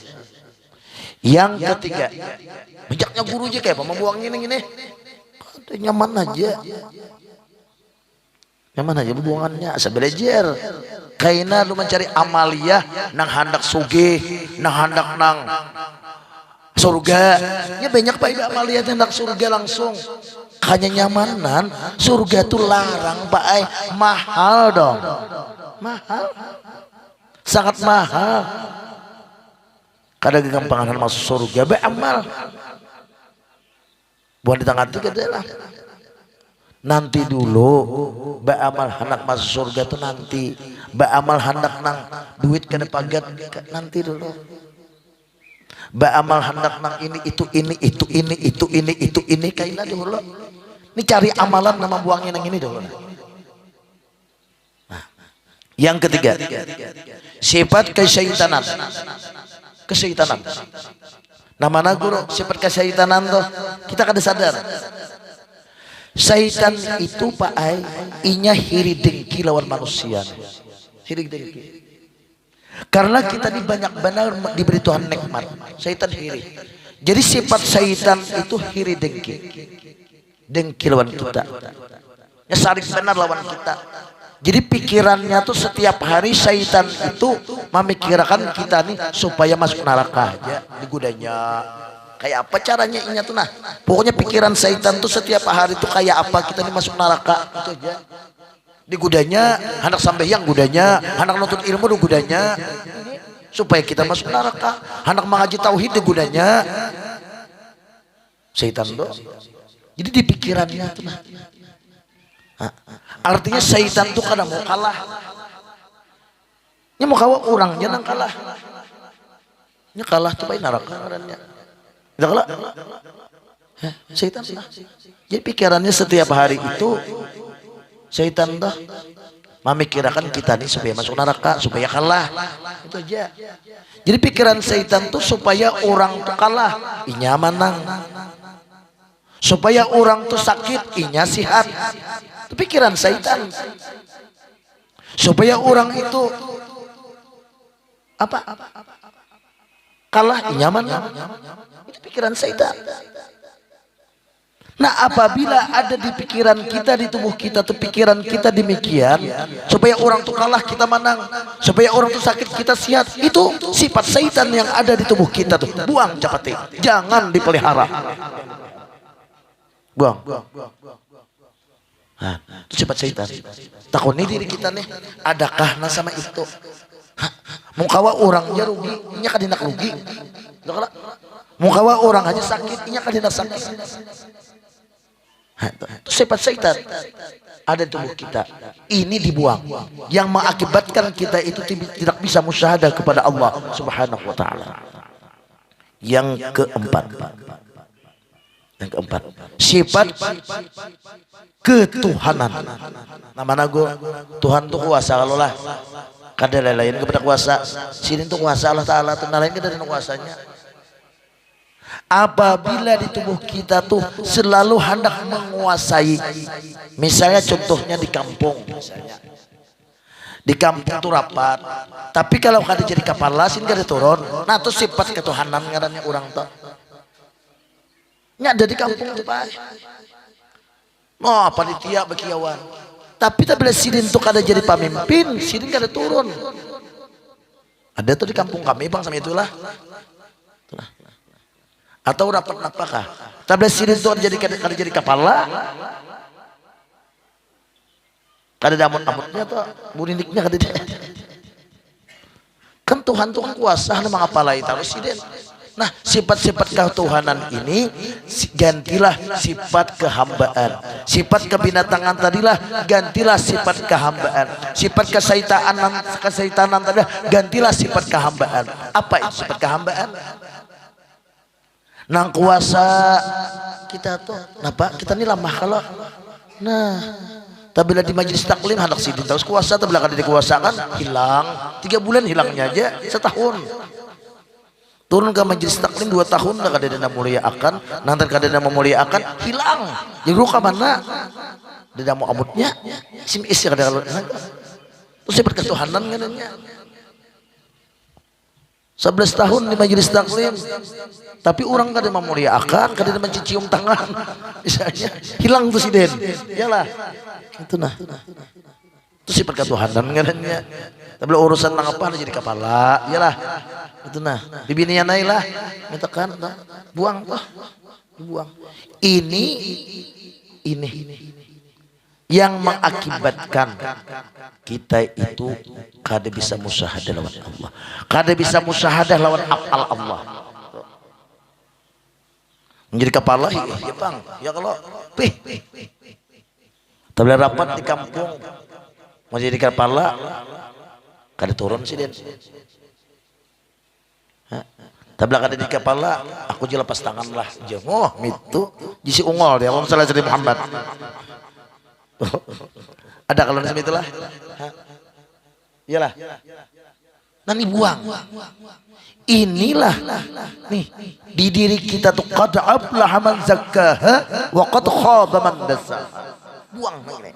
Yang ketiga, bijaknya guru aja kayak apa membuang ini. Nyaman aja. Nyaman aja buangannya asa belajar. Kaina lu mencari amaliyah nang handak sugih, nang handak nang surga. Ya banyak pak amaliyah hendak surga langsung. Hanya nyamanan, surga tuh larang pak mahal dong. Mahal. Sangat mahal. Kadang gampangan masuk surga be amal. Buat di tangan tiga adalah nanti dulu ba amal hendak masuk surga tuh nanti ba amal hendak nang duit kena pagat nanti dulu ba amal hendak nang itu ini kayaknya dulu ini cari amalan nama buangnya nang ini dulu. Nah, yang ketiga sifat kesyaitanan nama guru sifat kesyaitanan tuh kita kada sadar. Syaitan itu pak inya hiri dengki lawan manusia. Hiri dengki. Karena kita ini banyak benar diberi Tuhan nikmat. Syaitan hiri. Jadi sifat syaitan itu hiri dengki. Dengki lawan kita. Ya sarik benar lawan kita. Jadi pikirannya tuh setiap hari syaitan itu memikirkan kita nih supaya masuk neraka aja digudanya. Kayak apa caranya inya tuh nah pokoknya pikiran syaitan tuh setiap hari tuh kayak apa kita nih masuk neraka itu aja digudanya hendak sampai yang gudanya hendak nuntut ilmu digudanya supaya kita masuk neraka hendak mengaji tauhid digudanya syaitan tuh jadi di pikirannya tuh nah artinya syaitan tuh kadang mau kalah nya mau kalah orangnya nang kalah nya kalah tuh paling neraka ngarannya. Enggak syaitan lah. Jadi pikirannya setiap hari itu syaitan dah memikirkan kita nih supaya masuk neraka, supaya kalah. Itu aja. Jadi pikiran syaitan tuh supaya orang tuh kalah, inya menang. Supaya orang tuh sakit, inya sehat. Itu pikiran syaitan. Supaya orang itu kalah, inya menang. Itu pikiran syaitan. Nah apabila ada di pikiran kita, di tubuh kita tuh pikiran kita demikian supaya orang tuh kalah kita menang, supaya orang tuh sakit kita sehat, itu sifat syaitan yang ada di tubuh kita tuh buang capati, jangan dipelihara, buang. Nah, itu sifat syaitan. Takuni diri kita nih adakah nah sama itu mukawa orangnya rugi nya kadinak rugi mukawa orang aja sakit nya kadinak sakit. Itu sifat syaitan ada di tubuh kita, ini dibuang yang mengakibatkan kita itu tidak bisa musyahadah kepada Allah Subhanahu wa taala. Yang keempat sifat ketuhanan. Namanya Tuhan itu kuasa kalau lah kada lain kepada kuasa sini itu kuasa Allah taala tuh lain kada ada kuasanya. Apabila di tubuh kita tuh selalu hendak menguasai, misalnya contohnya di kampung, di kampung tuh rapat, tapi kalau kada jadi kepala sini kada turun, nah itu sifat ketuhanan ngarannya orang tuh nya ada di kampung tuh pak. Oh panitia bekiawan, tapi bila sidin tuh kada jadi pemimpin, sidin kada turun. Ada tuh di kampung kami bang sama itulah. Atau rapat apakah? Tapi sidin tuh kada jadi kepala, kada ada amut-amutnya tuh, burindiknya kada ada. Kan Tuhan tuh kan kuasa nama ngapalai taruh sidin. Nah sifat-sifat ketuhanan ini gantilah sifat kehambaan, sifat kebinatangan tadilah gantilah sifat kehambaan, sifat kesaitanan tadilah gantilah sifat kehambaan. Apa itu sifat kehambaan? Nang kuasa kita tuh, napa kita ini lemah kalau, nah, tapi bila di majelis taklim hendak sidin terus kuasa, tapi bila kada dikuasakan hilang, 3 bulan hilangnya aja, setahun. turun ke majelis taklim 2 tahun dah kadadana muliakan, nanti kadadana memuliakan hilang. Jadi ruka mana? Dada mau amutnya, sim isi kadang terus saya berketuhanan katanya. 11 tahun di majelis taklim, tapi orang kadang memuliakan, kadang mencium tangan, misalnya hilang tuh si Den, iyalah, itu nah. Terus si perketuhanan katanya. Tapi urusan tang apa jadi kepala, iyalah. Itu nah, bibinian aja lah. Mintakan buang toh. Dibuang. Ini yang mengakibatkan kita itu kada bisa musyahadah lawan Allah. Kada bisa musyahadah lawan afal Allah. Menjadi kepala ya Bang. Ya kalau tapi rapat di kampung mau jadi kepala kada turun sih Den. Tabla kada di kepala aku je lepas tangan lah je. Oh itu jisi ungol dia Allahumma shalli ala Muhammad. Ada kalau macam itulah. Iyalah. Nanti buang. Inilah nih di diri kita tuh qad aflaha man zakkaha wa qad khaba man dassaha. Buang ini.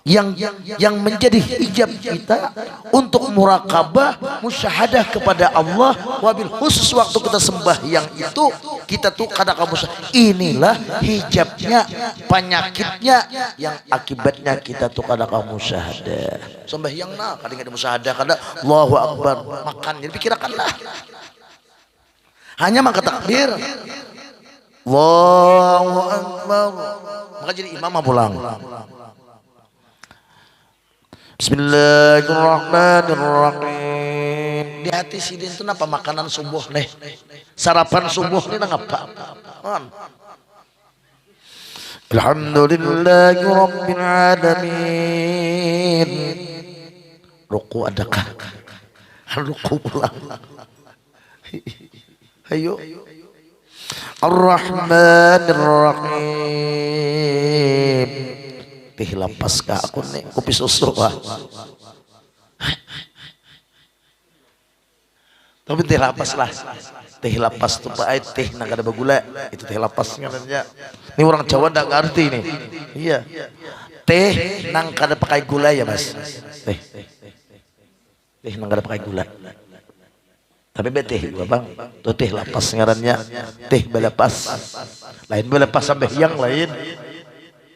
Yang menjadi hijab kita untuk murakabah musyahadah kepada Allah, wabil khusus waktu kita sembahyang itu kita tuh kada kamu inilah hijabnya, penyakitnya yang akibatnya kita tuh kada kamu musyahadah sembahyang nah kada musyahadah kada Allahu Akbar makan jadi pikirkanlah hanya maka takbir Allahu Akbar maka jadi imam pulang. Bismillahirrahmanirrahim. Di hati sidin itu apa makanan subuh nih? Sarapan subuh nih ngapa? Alhamdulillahi rabbil alamin. Ruku adakah? Ruku pulang. Ayo. Ar-Rahmanir-Rahim. Teh lapas ka aku nih kopi susu ah. Tapi teh lapas lah. Teh lapas tuh pak teh nggak ada bagula itu teh lapas katanya. Ini orang Jawa nggak ngerti nih. Iya. Teh nang kada pakai gula ya mas. Teh nang kada pakai gula. Tapi beteh bang. Tuh teh lapas ngarannya. Teh balapas. Lain balapas sampai yang lain.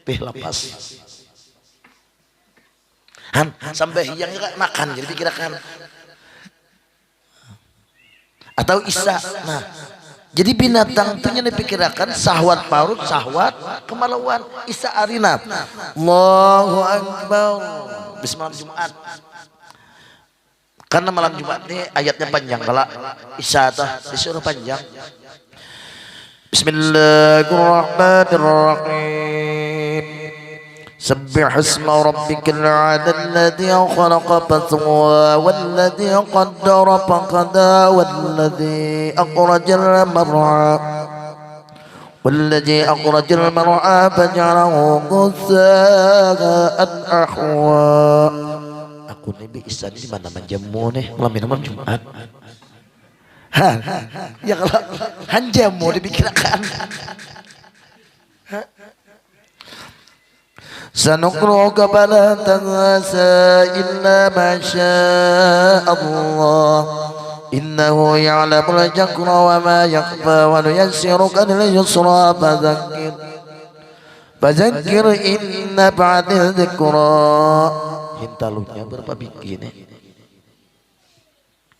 Teh lapas. Sampai yang makan jadi pikirkan atau isa nah jadi binatang itu yang dipikirkan sahwat parut sahwat kemaluan isa arinat Allahu Akbar bismillah Jumat karena malam Jumat ini ayatnya panjang kalau isa disuruh panjang Bismillahirrahmanirrahim سبح اسم ربك الأعلى الذي خلق فسوى والذي قدر فهدى والذي أخرج المرعى فجعله غثاء أحوى. Aku Nabi Isa di mana menjamu nih malam Jumat. Ya kalau hanjamu dipikirkan. سنقرأك فلا تنسى إلا ما شاء الله إنه يعلم الجهر وما يخفى ونيسرك لليسرى فذكر إن نفعت الذكرى. Hintalunya berapa bikin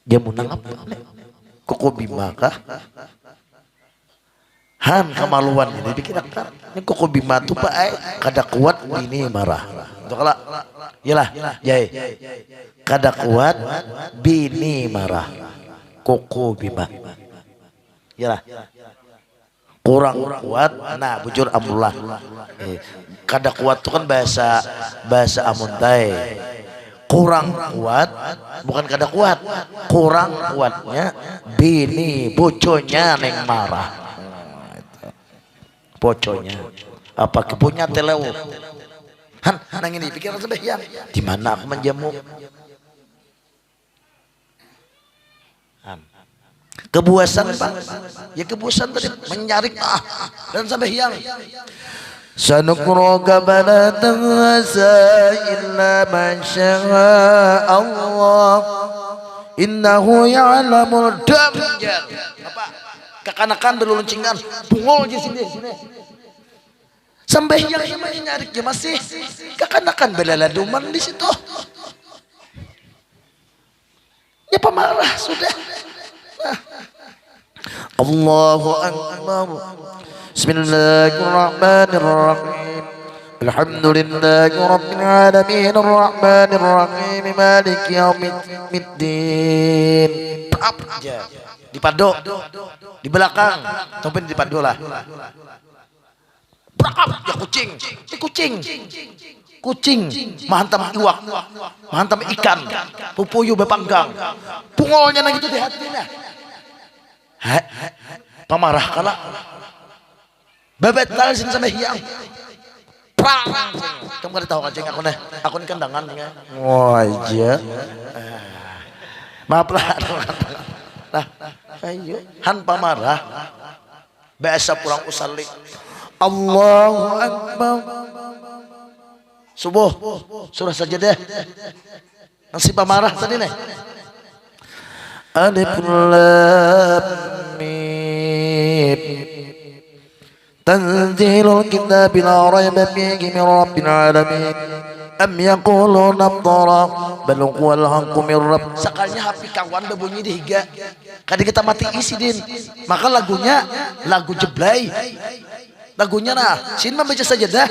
dia menang apa koko bima kah kemaluan ini dikira-kira ini koko bima tuh pak kada kuat bini marah itu kalau iyalah jai kada kuat bini marah koko bima iyalah kurang kuat nah bujur amrullah kada kuat tuh kan bahasa amuntai kurang kuat bukan kada kuat kurang kuatnya bini boconya neng marah boconya apa kepunya telew nang ini pikir sembahyang di mana aku menjamu Kebuasan Pak, ya kebuasan tadi menyarik dan sampai hiang. Sanuqra'uka fala tansa illa ma syaa Allah innahu ya'lamul damjar. Apa? Kekanakan berluncingan bungol di sini. Sampai hiang menyarik ya masih kekanakan belaladuman di situ. Ya pemarah sudah. Allahu Akbar. Bismillahirrahmanirrahim. Alhamdulillahi rabbil alamin arrahmanir rahim maliki yaumiddin. Aja di pado di belakang tapi di pado lah. Ya kucing menghantam iwak, menghantam ikan, pupuyu bepanggang, pungolnya nang itu di hatinya. Pamarah kala bebet talsin sampai hiang prang kamu kan tahu kacing aku nih kandangan wajah maaf lah ayo han pamarah biasa pulang usalli Allahu Akbar subuh surah sajadah nasi pamarah tadi nih Alif Lam Mim Tanzilul kitabi la rayba fihi min rabbil alamin am yaquluna iftara bal huwal haqqu min rabb. Sakalnya HP kawan berbunyi di higa kadi kita mati isi din maka lagunya lagu jeblay lagunya nah sin membaca sajadah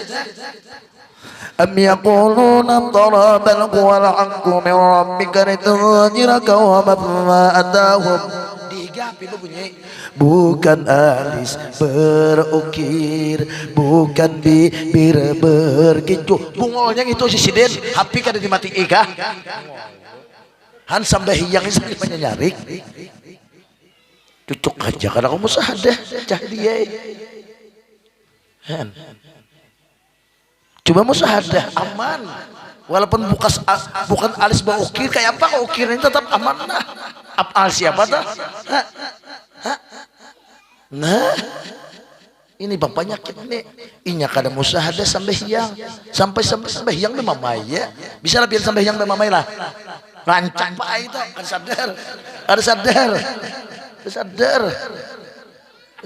am yaquluna iftara bal huwal haqqu min rabbika litunziraka wa ma atahum di higa HP berbunyi bukan alis berukir, bukan bibir bergincu. Bungolnya itu si Sidin, HP kada dimati ega. Han sampai hiang ini nyarik. Cucuk aja karena kamu sahadah cah dia. Han. Coba musahadah aman. Walaupun bukan alis berukir kayak apa ukir ini tetap aman lah. Apal siapa tuh? Nah, ini bang penyakit nih. Inya kada musahadah sampai hiang, sampai hiang memamai ya. Bisa lah biar sampai hiang memamai lah. Rancang pak itu kan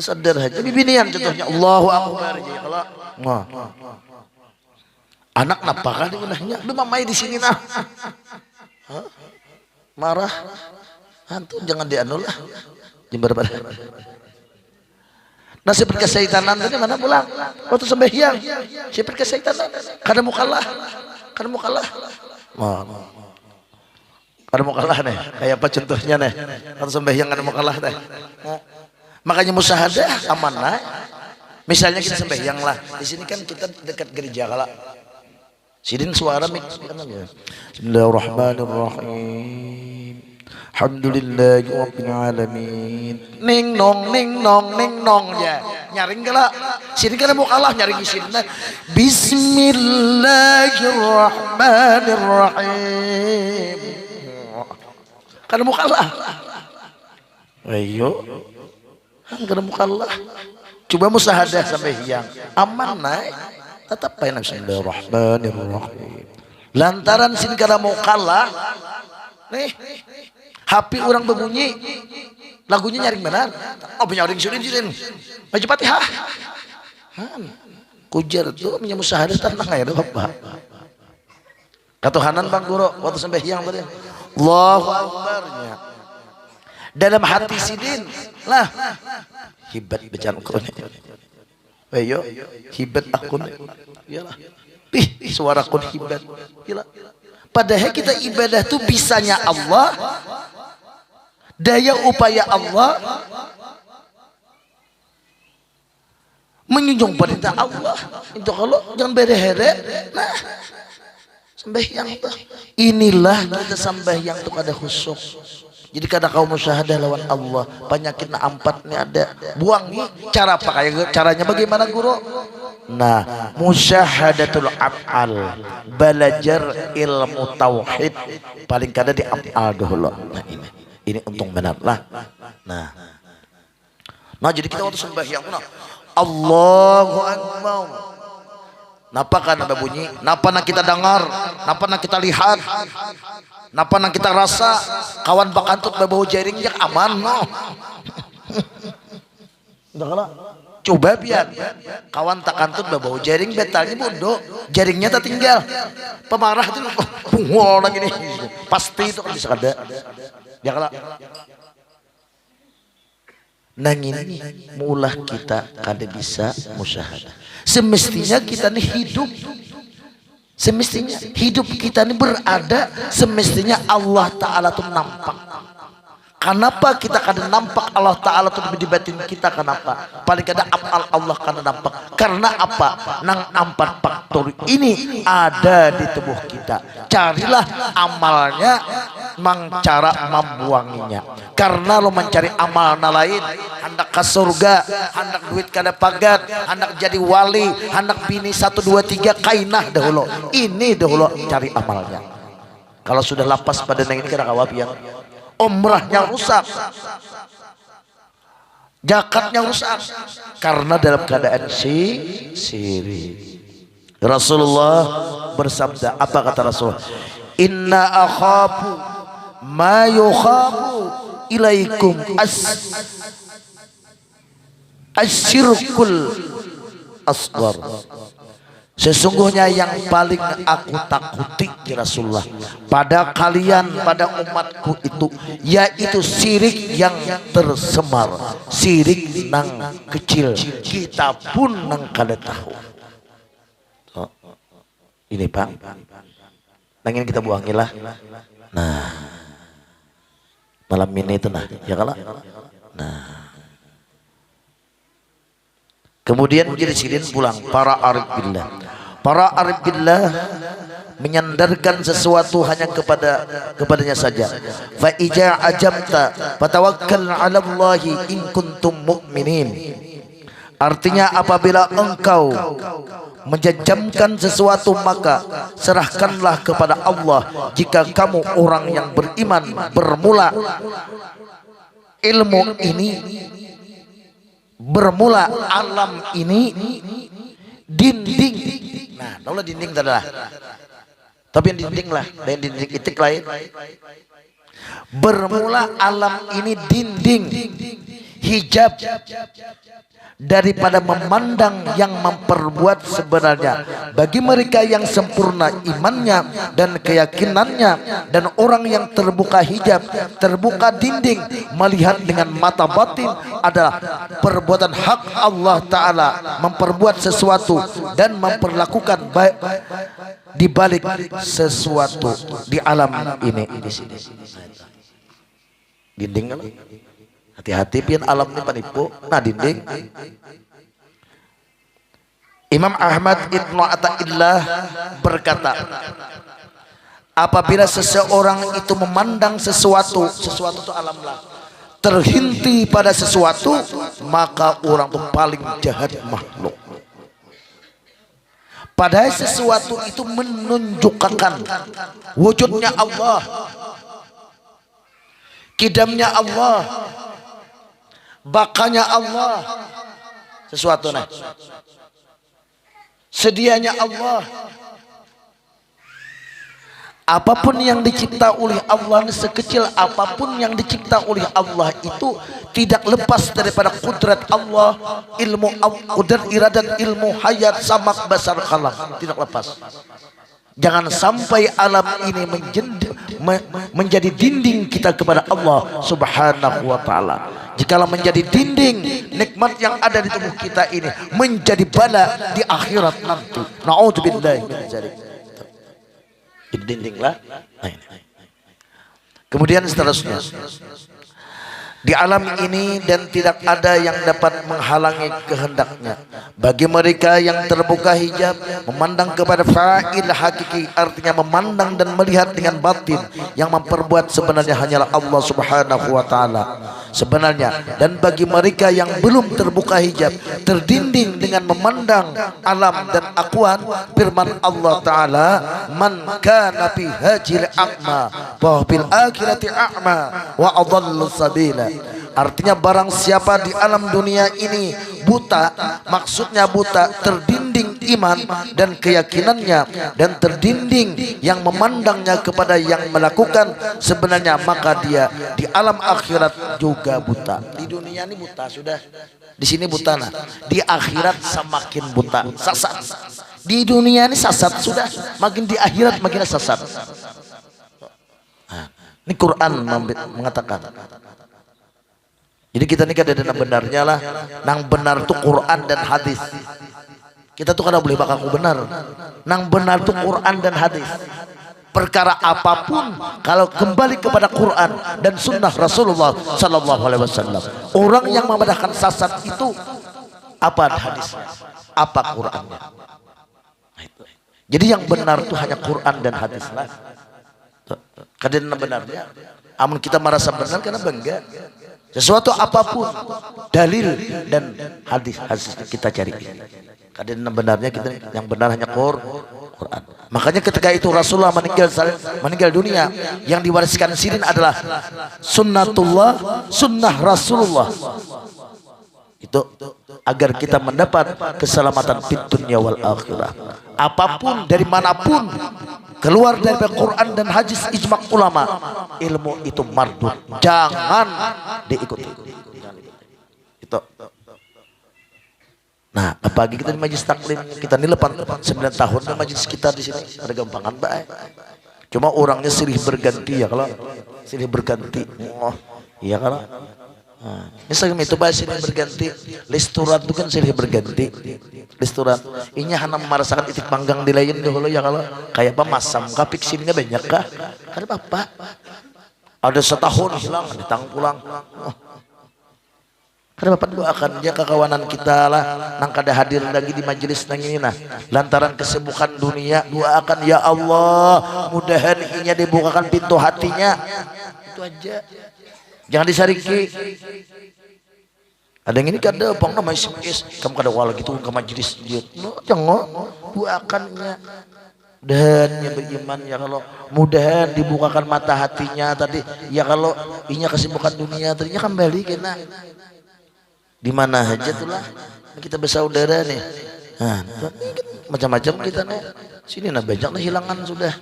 sadar aja. Bibinian contohnya Allahu Akbar ya kalau. Nah. Anak napa kan gunanya? Memamai di sini nah. Marah. Hantu jangan dianu lah. Jembar pada. Nah seperti kesaitanan tadi mana pulang waktu sembahyang seperti kesaitanan kada mau kalah nih kayak apa contohnya nih waktu sembahyang kada mau kalah nih makanya musahadah aman lah misalnya kita sembahyang lah di sini kan kita dekat gereja kala sidin suara mix Bismillahirrahmanirrahim Alhamdulillahi rabbil alamin. Ning nong ya. Nyaring gala. Sini kan mau kalah nyaring di sini. Bismillahirrahmanirrahim. Kan mau kalah. Ayo. Kan mau kalah. Coba musahadah sampai hiang. Aman naik. Tetap pakai Bismillahirrahmanirrahim. Lantaran sini kada mau kalah. Nih. HP orang berbunyi lagunya nyaring benar nyaring sidin baju Fatihah kujar tuh punya musahadah tenang ya bapak katuhanan bang guru waktu sampai hiang tadi Allahu Akbarnya dalam hati sidin lah hibat bicara akunya ayo hibat akun iyalah suara akun hibat iyalah padahal kita ibadah tuh bisanya Allah daya upaya Allah menjunjung perintah Allah itu kalau jangan bere-here nah sembahyang tuh inilah kita sembahyang tuh kada khusyuk jadi kada kau musyahadah lawan Allah penyakitnya empat nih ada buang nih cara apa kayak caranya bagaimana guru nah musyahadatul af'al belajar ilmu tauhid paling kada di af'al dulu nah ini untung benar lah Nah jadi kita waktu sembahyang Allahu Akbar. Napa kan ada bunyi? Napa nak kita dengar? Napa nak kita lihat? Napa nak kita rasa? Kawan bakantut bau jaring jak aman no. Udah kalah. Coba biar kawan tak kantut bau jaring betalnya bodoh, jaringnya tak tinggal. Pemarah itu orang ini pasti itu kan bisa ada. Ya kalah. Nang ini mulah kita kada bisa musyahadah. Semestinya kita ini hidup. Semestinya hidup kita ini berada. Semestinya Allah Ta'ala itu nampak. Kenapa kita kada nampak Allah Ta'ala itu di batin kita? Kenapa? Paling kada afal Allah kada nampak. Karena apa? Nang 4 faktor ini ada di tubuh kita. Carilah amalnya, cara membuanginya. Karena lo mencari amal lain, hendak ke surga, hendak duit kada pagat, hendak jadi wali, hendak bini 1 2 3 kainah dahulu. Ini dahulu cari amalnya. Kalau sudah lapas pada nang ini kada kawap yang umrahnya rusak, zakatnya rusak karena dalam keadaan syirik. Rasulullah bersabda, apa kata Rasulullah? Inna akhafu ma yukhafu ilaikum asyirkul asghar. Sesungguhnya yang paling aku takuti ya Rasulullah pada kalian, pada umatku itu, yaitu syirik yang tersemar, syirik nang kecil, kita pun nang kada tahu. Ini Pak, nangin kita buangilah. Nah, malam ini itu nah, ya kalah. Nah. Kemudian menjadi sirin pulang para arif billah. Para arif billah menyandarkan sesuatu hanya kepadanya saja. Fa ija ajabta fatawakkal 'ala Allahi in kuntum mu'minin. Artinya apabila engkau menjajamkan sesuatu maka serahkanlah kepada Allah jika kamu orang yang beriman. Bermula ilmu ini, bermula alam ini dinding. Nah, taulah dinding adalah. Tapi yang dinding lah, dan dinding itik lain. Bermula alam ini dinding, hijab daripada memandang yang memperbuat sebenarnya. Bagi mereka yang sempurna imannya dan keyakinannya, dan orang yang terbuka hijab, terbuka dinding, melihat dengan mata batin adalah perbuatan hak Allah Ta'ala, memperbuat sesuatu dan memperlakukan baik di balik sesuatu di alam ini. Dinding kan? Hati-hati pian alam ini penipu. Nah dinding. Imam Ahmad Ibnu Athaillah berkata, apabila seseorang itu memandang sesuatu itu alamlah, terhenti pada sesuatu, maka orang itu paling jahat makhluk. Padahal sesuatu itu menunjukkan wujudnya Allah, kidamnya Allah, bakanya Allah, sesuatu nah, sedianya Allah. Apapun yang dicipta oleh Allah, sekecil apapun yang dicipta oleh Allah itu tidak lepas daripada kudrat Allah, ilmu kudrat iradat, ilmu hayat, samak basar kalam, tidak lepas. Jangan sampai alam ini menjadi dinding kita kepada Allah Subhanahu wa Ta'ala. Jikalau menjadi dinding, nikmat yang ada di tubuh kita ini menjadi bala di akhirat nanti. Na'udzubillahi min dzalik. Jadi dindinglah. Kemudian seterusnya, di alam ini dan tidak ada yang dapat menghalangi kehendaknya. Bagi mereka yang terbuka hijab, memandang kepada fa'il hakiki, artinya memandang dan melihat dengan batin, yang memperbuat sebenarnya hanyalah Allah Subhanahu wa Ta'ala sebenarnya. Dan bagi mereka yang belum terbuka hijab, terdinding dengan memandang alam dan akuan, firman Allah Ta'ala, man kana fi hajil a'ma wa fil akhirati a'ma wa adallu sabila. Artinya barang siapa di alam dunia ini buta, maksudnya buta terdinding iman dan keyakinannya, dan terdinding yang memandangnya kepada yang melakukan sebenarnya, maka dia di alam akhirat juga buta. Di dunia ini buta sudah, di sini buta, nah di akhirat semakin buta, sasat. Di dunia ini sasat sudah, makin di akhirat makin sasat. Nah, ini Quran mengatakan. Jadi kita ini kada ada benarnya lah, nang benar tuh Quran dan hadis. Kita tuh kada boleh bakaku benar. Nang benar tuh Quran dan hadis. Perkara apapun kalau kembali kepada Quran dan sunnah Rasulullah Sallallahu Alaihi Wasallam. Orang yang membedakan sasat itu apa hadisnya, apa Qurannya. Jadi yang benar itu hanya Quran dan hadis lah. Kadang benarnya, amun kita merasa benar karena bangga. Sesuatu apapun dalil dan hadis kita cari. Kadang benarnya kita yang benar hanya Quran. Makanya ketika itu Rasulullah meninggal dunia, yang diwariskan sirin adalah sunnatullah, sunnah Rasulullah. Itu agar kita mendapat keselamatan fid dunya wal akhirah. Apapun dari manapun keluar dari Quran dan hadis ijma ulama, ilmu itu mardud, jangan diikuti. Itu. Nah, apalagi kita di majelis taklim, kita ini 9 tahun di majelis kita di sini, ada gampangan baik. Cuma orangnya silih berganti ya, kalau silih berganti. Oh, iya kalau. Nah, misalnya itu bahas silih berganti, listuran itu kan silih berganti. Listuran, ini hanya merasakan titik panggang di lain dulu ya, kalau kayak apa masam kapik sininya banyak kah? Ada apa? Ada setahun hilang, ditang pulang. Oh. Karena Bapak doakan dia kekawanan kita lah, nang kada hadir lagi di majelis nang ini nah, lantaran kesibukan dunia, doakan ya Allah, mudahan inya dibukakan pintu hatinya. Itu aja. Jangan disariki. Ada yang ini kada bang nama SMS, kamu kada wala gitu ke majelis dia. No, jangan doakannya. Mudahan beriman ya, kalau mudahan dibukakan mata hatinya tadi ya, kalau inya kesibukan dunia tadinya kembali kena. Di mana aja tuh lah kita bersaudara nih. Nah, macam-macam kita nih. Sini nah banyak nih hilangan sudah.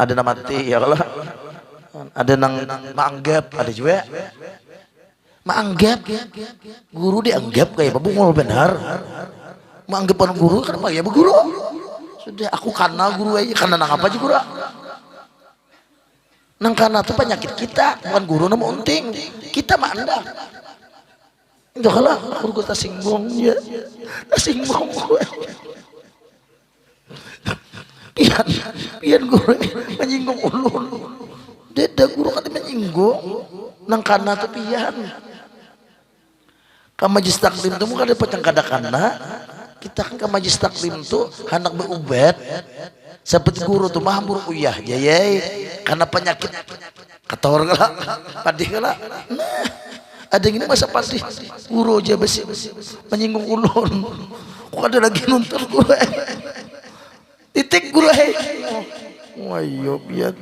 Ada nama mati ya kalau. Ada nang maanggap, ada juga maanggap. Guru dianggap kayak babungol benar. Maanggapan guru kenapa ya guru? Sudah aku karena guru aja, karena nang apa aja guru? Nang karena itu penyakit kita, bukan guru nama unting. Kita mah anda. Enggak kalah, guru kita singgung ya, singgung gue. Pian guru menyinggung ulun. Deda guru kan menyinggung, nang kana tuh pian. Ka majlis taklim tuh muka dapat yang kadakana. Kita kan ke majlis taklim tuh hendak berubat. Seperti guru tuh mah buru uyah jayai, karena penyakit kator kala, padih kala. Nah. Ada yang ini masa pasti guru aja besi menyinggung ulun. Kok ada lagi nonton guru titik guru wayo biar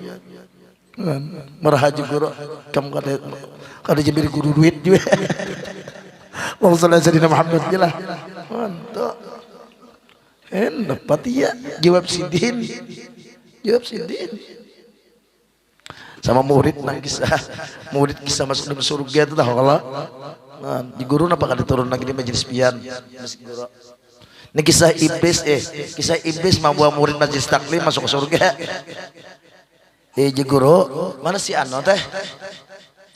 merhaji guru kamu kada jadi guru duit juga. Allahumma shalli ala sayyidina Muhammad lah mantap dapat ya jawab sidin sama murid nang kisah masuk dalam surga itu dah kalau nah, di guru napa kada turun lagi di majelis pian ini kisah iblis membawa murid majelis taklim masuk ke surga. Ji guru mana si Ano teh,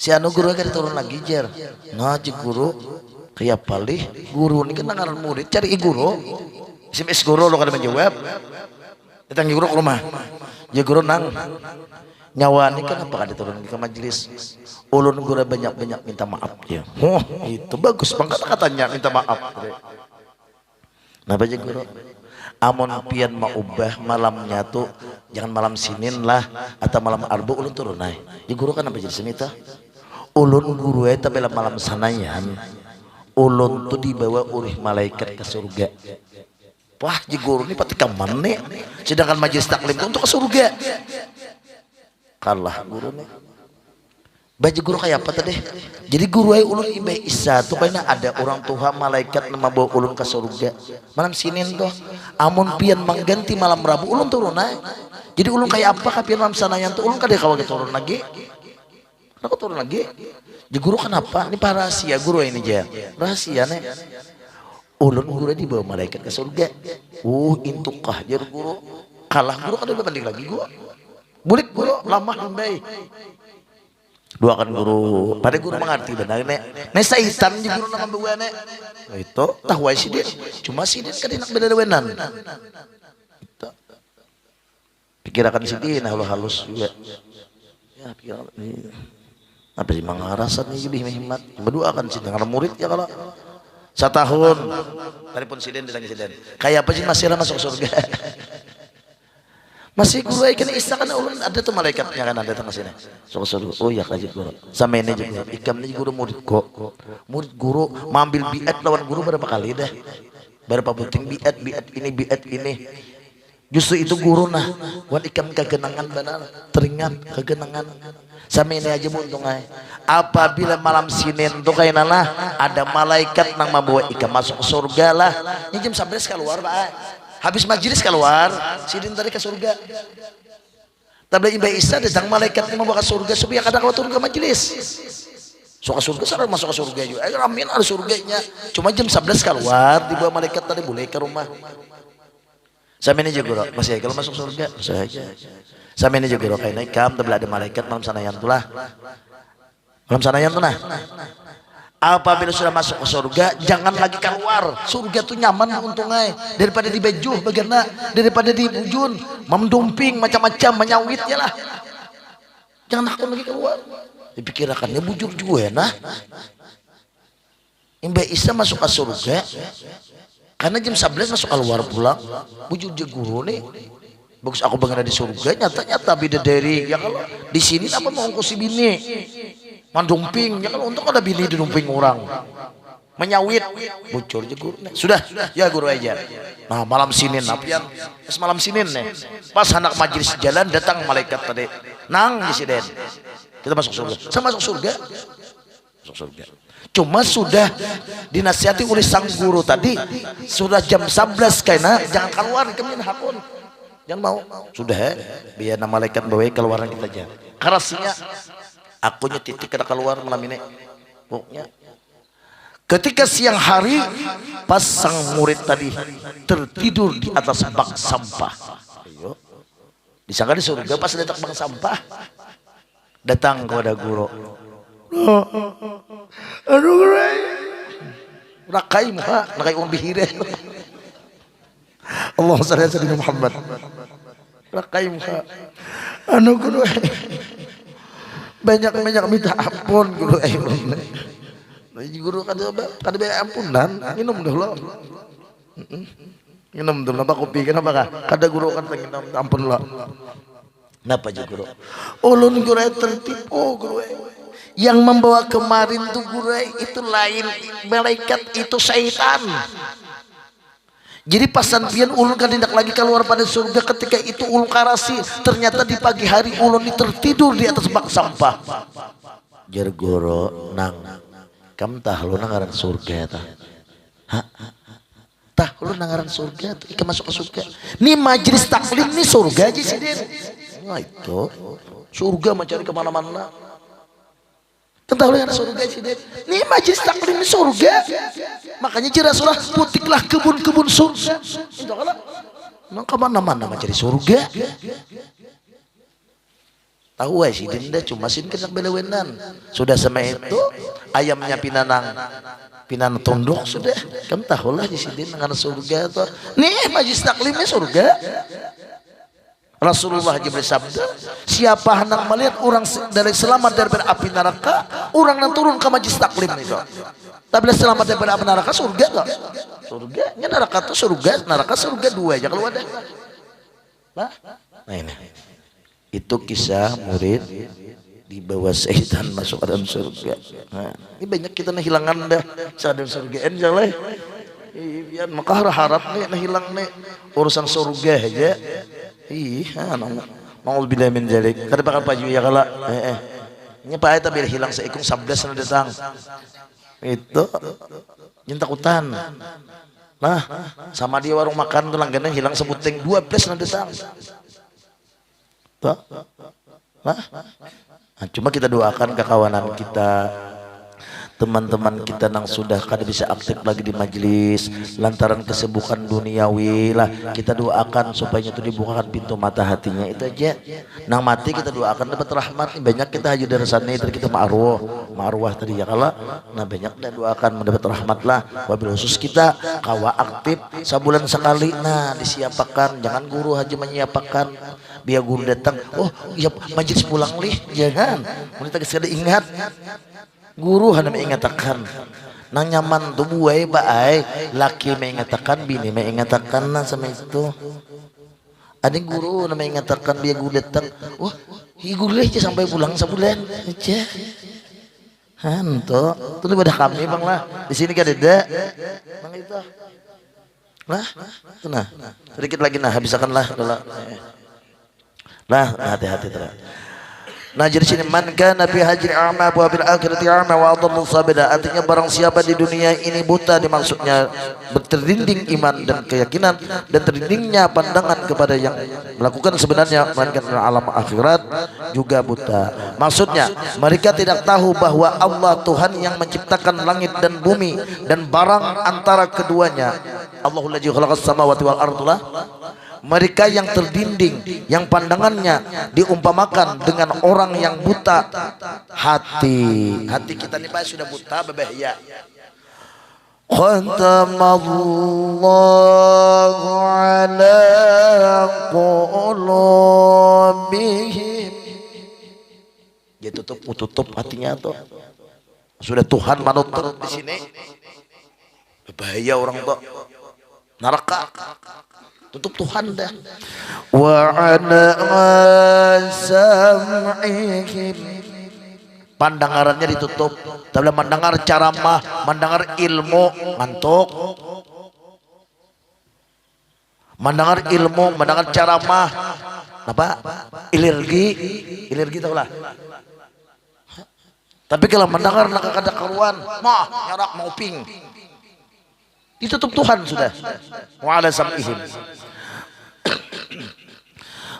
si Ano guru kada turun lagi jer. Nah ji guru kayak palih guru ini kan ngaran murid cari guru SMS guru lo kada menjawab datang guru ke rumah ji guru nang nyawa ini kenapa kada turun ke majelis? Ulun gura banyak-banyak minta maaf ya. Oh, itu bagus banget katanya minta maaf. Napa aja guru? Amon pian mau ubah malamnya tuh jangan malam Senin lah atau malam Arba ulun turun naik. Ya guru kan apa jadi semita? Ulun guru eta bela malam sanayan. Ulun tuh dibawa oleh malaikat ke surga. Wah, ji guru ini pati kamane. Sedangkan majelis taklim itu untuk ke surga. Kalah guru nih. Baju guru kayak apa tadi? Jadi guru ay ulun Imbe Isa tuh kayaknya ada orang Tuhan malaikat nama bawa ulun ke surga. Malam Senin tuh, amun pian mangganti malam Rabu ulun turun naik. Jadi ulun kayak apa kapian malam sanayan tuh ulun kadek kawal turun lagi. Aku turun lagi. Jadi guru kenapa? Ini para rahasia guru ini aja. Rahasia nih. Ulun guru dibawa malaikat ke surga. Intukah jadi guru. Kalah guru kan udah banding lagi guru. Bulik guru lama baik. Doakan guru, pada guru mengerti benar nek saitan di guru nama bawa nek itu tahu sih dia cuma sih dia kadang beda dewenan pikirakan sih dia halus juga ya pikirakan apa sih mangarasan nih lebih hemat berdoakan sih dengan murid ya kalau setahun dari pun siden ditanya siden kayak apa sih masih masuk surga masih guru ikan Isa kan ulun ada tuh malaikatnya kan ada datang ke sini. Oh ya kaji guru. Sama ini juga. Ikam ini guru murid kok. Murid guru mengambil biat lawan guru berapa kali dah. Berapa penting biat ini. Justru itu guru nah. Wan ikam kegenangan benar. Teringat kegenangan. Sama ini aja buntung ay. Apabila malam Senin tuh kayak nana ada malaikat nang membawa ikam masuk surga lah. Ini jam 11 keluar pak. Habis majelis keluar, sidin tadi ke surga. Tapi Imbe Isa datang malaikat mau ke surga supaya kadang kalau turun ke majelis. Suka surga sarang masuk ke surga juga. Ramin ada surganya. Cuma jam 11 keluar dibawa malaikat tadi boleh ke rumah. Sampai ini juga masih kalau masuk surga saja. Sampai ini juga kayak naik kam tapi ada malaikat malam sanayan tuh lah. Malam sanayan tuh nah. Apabila sudah masuk ke surga, jangan lagi keluar. Surga tuh nyaman untungnya daripada di bejuh bagaimana, daripada di bujun, memdumping macam-macam, menyawit ya lah. Jangan takut lagi keluar. Dipikirkannya bujur juga nah. Imbe Isa masuk ke surga, karena jam 11 masuk keluar pulang. Bujur je guru nih. Bagus aku bangga di surga, nyata-nyata bidadari. Ya kalau di sini apa mau si bini? Mandumping, ya kalau untuk ada bini didumping orang menyawit bocor je guru sudah ya guru aja. Nah malam Senin apian pas malam Senin nih pas anak majelis jalan datang malaikat tadi nang disiden kita masuk surga saya masuk surga cuma sudah dinasihati oleh sang guru tadi sudah jam 11 kayaknya jangan keluar kemudian hakun jangan mau sudah biar nama malaikat bawa keluaran kita aja karasinya akunya titik kada keluar malam ini. Pokoknya ketika siang hari pas sang murid tadi tertidur di atas bak sampah. Ayo. Disangka di surga pas datang bak sampah. Datang kepada guru. Aduh guru. Rakai muka, rakai bihire. Allah sallallahu alaihi Muhammad. Rakai muka. Anu guru. Banyak minta ampun guru guru kada banyak ampunan minum dulu apa kopi kenapa kah kada guru kan pengen ampun lo kenapa aja guru ulun guru tertipu guru yang membawa kemarin tuh guru itu lain malaikat itu syaitan. Jadi pasan pian ulun kan tidak lagi keluar pada surga ketika itu ulun karasi ternyata di pagi hari ulun ini tertidur di atas bak sampah. Jar guru nang kam tah lu nangaran surga tah. Tah lu nangaran surga tuh ika masuk ke surga. Ini majelis taklim ini surga aja sih Den. Wah itu surga mencari kemana-mana. Entah lu yang surga sih Den. Ini majelis taklim ini surga. Makanya jelasulah putiklah kebun-kebun surga. Itu kalau nang kemana-mana mencari surga. Tahu sih dinda cuma sin kena belewenan. Sudah sama itu ayamnya pinanang tunduk sudah. Kamu tahulah di sini dengan surga tuh. Nih majelis taklimnya surga. Rasulullah aja bersabda, siapa hendak melihat orang dari selamat daripada api neraka, orang yang turun ke majelis taklim itu. Tapi selamat daripada api neraka surga enggak? Surga, ya neraka itu surga dua aja kalau ada. Nah ini. Itu kisah murid dibawa setan masuk ke dalam surga. Nah, ini banyak kita hilangan dah sadar surga enjaleh. Iya, maka harap nih hilang nih urusan surga aja. Iya, mau bilang menjalik. Kada bakal paju ya kala. Nya Pak eta biar hilang seikung 11 na datang. Itu yang takutan. Nah, sama dia warung makan tuh langganan hilang sebuting 12 na datang. Tuh. Nah, cuma kita doakan ke kawanan kita, teman-teman kita yang sudah kada bisa aktif lagi di majelis lantaran kesibukan duniawi lah, kita doakan supaya itu dibukakan pintu mata hatinya, itu aja. Nang mati kita doakan dapat rahmat. Banyak kita haji dari sana itu kita ma'arwah tadi ya kala. Nah banyak kita doakan mendapat rahmat lah. Wabil khusus kita kawa aktif sebulan sekali, nah disiapakan, jangan guru haji menyiapakan biar guru datang, oh iya majelis pulang lih, jangan kita sekali ingat guru hanya mengatakan nang nyaman tuh buai baai, laki mengatakan, bini mengatakan, nah sama itu ada guru nama mengatakan biar guru datang, wah guru aja sampai pulang sebulan aja. Hanto tuh pada kami bang lah di sini kan ada bang itu nah sedikit lagi nah habisakanlah lah hati-hati terus. Nah jadi sini man kana fi hajri a'ma wa bil akhirati a'ma wa adallu sabida, artinya barang siapa di dunia ini buta, dimaksudnya tertinding iman dan keyakinan dan tertindingnya pandangan kepada yang melakukan sebenarnya, melainkan alam akhirat juga buta. Maksudnya mereka tidak tahu bahwa Allah Tuhan yang menciptakan langit dan bumi dan barang antara keduanya. Allahul ladzi khalaqas samawati wal ardh. Mereka yang terdinding, yang pandangannya diumpamakan dengan orang yang buta hati. Hati kita nih Pak sudah buta berbahaya. Khatamallahu ala qulubihim. Dia tutup hatinya tuh. Sudah Tuhan menutup di sini. Berbahaya orang tuh. Neraka. Tutup Tuhan dah. Wa ana sam'ihim, pandangarannya ditutup. Tapi mendengar ceramah, mendengar ilmu ngantuk. Mendengar ilmu, mendengar ceramah apa? Ilergi tahu lah. Tapi kalau mendengar nak kada keruan, mah nyarak mau ping. Ditutup Tuhan sudah. Wa ala sam'ihim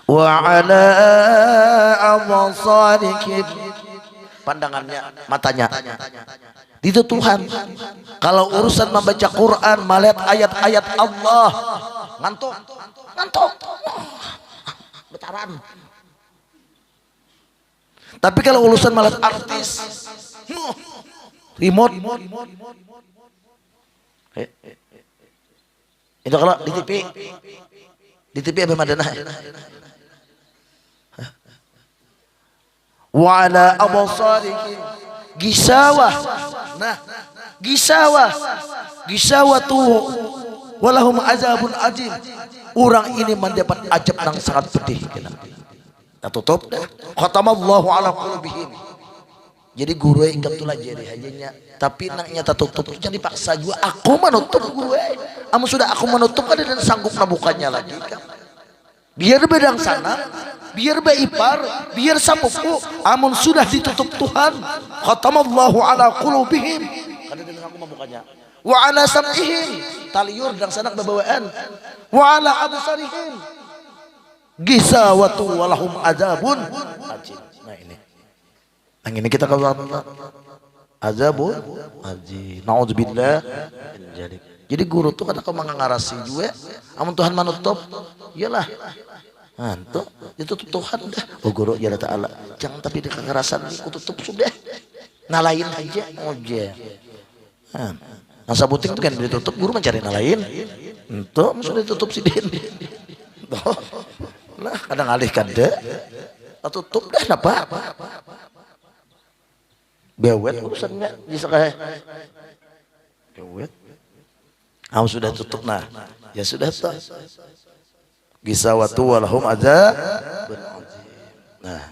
wa ala absarihim, pandangannya, matanya ditutup Tuhan. Kalau urusan membaca Quran, melihat ayat-ayat Allah, ngantuk betaran. Tapi kalau urusan melihat artis, remote itu kalau di TV apa madana? Wa ala absarihim gisawah. Nah, gisawah tuh walahum azabun azim. Orang ini mendapat azab yang sangat pedih. Nah, tutup. Khatamallahu ala qulubihim. Jadi guru ingat tulah jadi hajanya, tapi nangnya tutup jangan dipaksa juga. Aku menutup guru, amun sudah aku menutup kan dan sanggup nabukannya lagi kan. Biar bedang sana, biar beipar, biar sapuku, amun sudah ditutup Tuhan. Khatamallahu ala qulubihim, kan dan sanggup nabukannya. Wa ala sam'ihim, taliur dan sanak babawaan. Wa ala absarihim gisawatu walahum azabun ajib. Nah ini kita kalau azabun ajib. Nauzubillah. Jadi guru tuh kadang kau mengarasi juga, amun Tuhan menutup, iyalah. Anto itu Tuhan dah. Oh guru ya Ta'ala, jangan tapi dengan kekerasan aku tutup sudah. Nalain aja, oje. Nah sabuting itu kan ditutup, guru mencari nalain. Itu sudah ditutup sidin. Lah kadang alih kada, tutup dah apa? Bewet urusannya bisa kayak bewet. Kamu sudah tutup nah, ya sudah toh. Gisawatu walahum ada. Nah,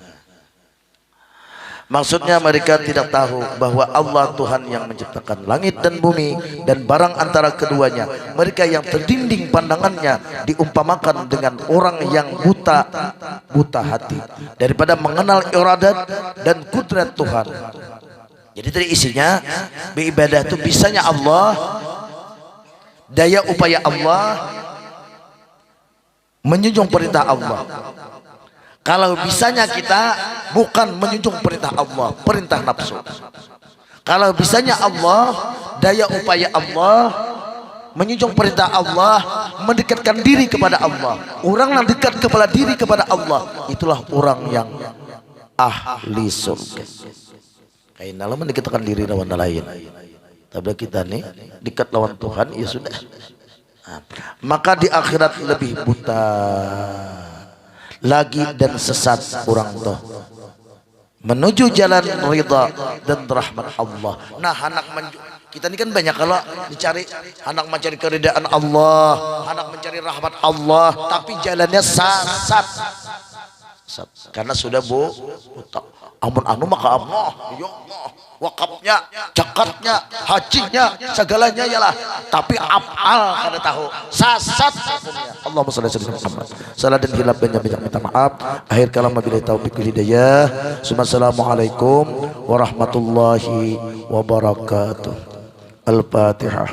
Maksudnya mereka tidak tahu bahwa Allah Tuhan yang menciptakan langit dan bumi dan barang antara keduanya. Mereka yang terdinding pandangannya diumpamakan dengan orang yang buta hati daripada mengenal iradat dan kudrat Tuhan. Jadi dari isinya beribadah itu bisanya Allah, daya upaya Allah, menjunjung perintah Allah. Kalau bisanya kita bukan menjunjung perintah Allah, perintah nafsu. Kalau bisanya Allah, daya upaya Allah, menjunjung perintah Allah, mendekatkan diri kepada Allah. Orang yang dekat kepada diri kepada Allah, itulah orang yang ahli surga. Kain dalam mendekatkan diri lawan lain. Tapi kita nih dekat lawan Tuhan, ya sudah. Maka di akhirat lebih buta lagi dan sesat orang tuh menuju jalan ridha dan rahmat Allah. Nah, kita ini kan banyak kalau dicari anak mencari keridaan Allah, anak mencari rahmat Allah, tapi jalannya sesat. Karena sudah buta. Amun anu maka Allah, ya Allah, wakafnya, zakatnya, hajinya, segalanya ialah. Tapi afal kada tahu, sesat hukumnya. Allahumma shalli ala Muhammad. Salah dan hilaf banyak minta maaf. Akhir kalam wabillahi taufiq wal hidayah. Assalamualaikum warahmatullahi wabarakatuh. Al-Fatihah.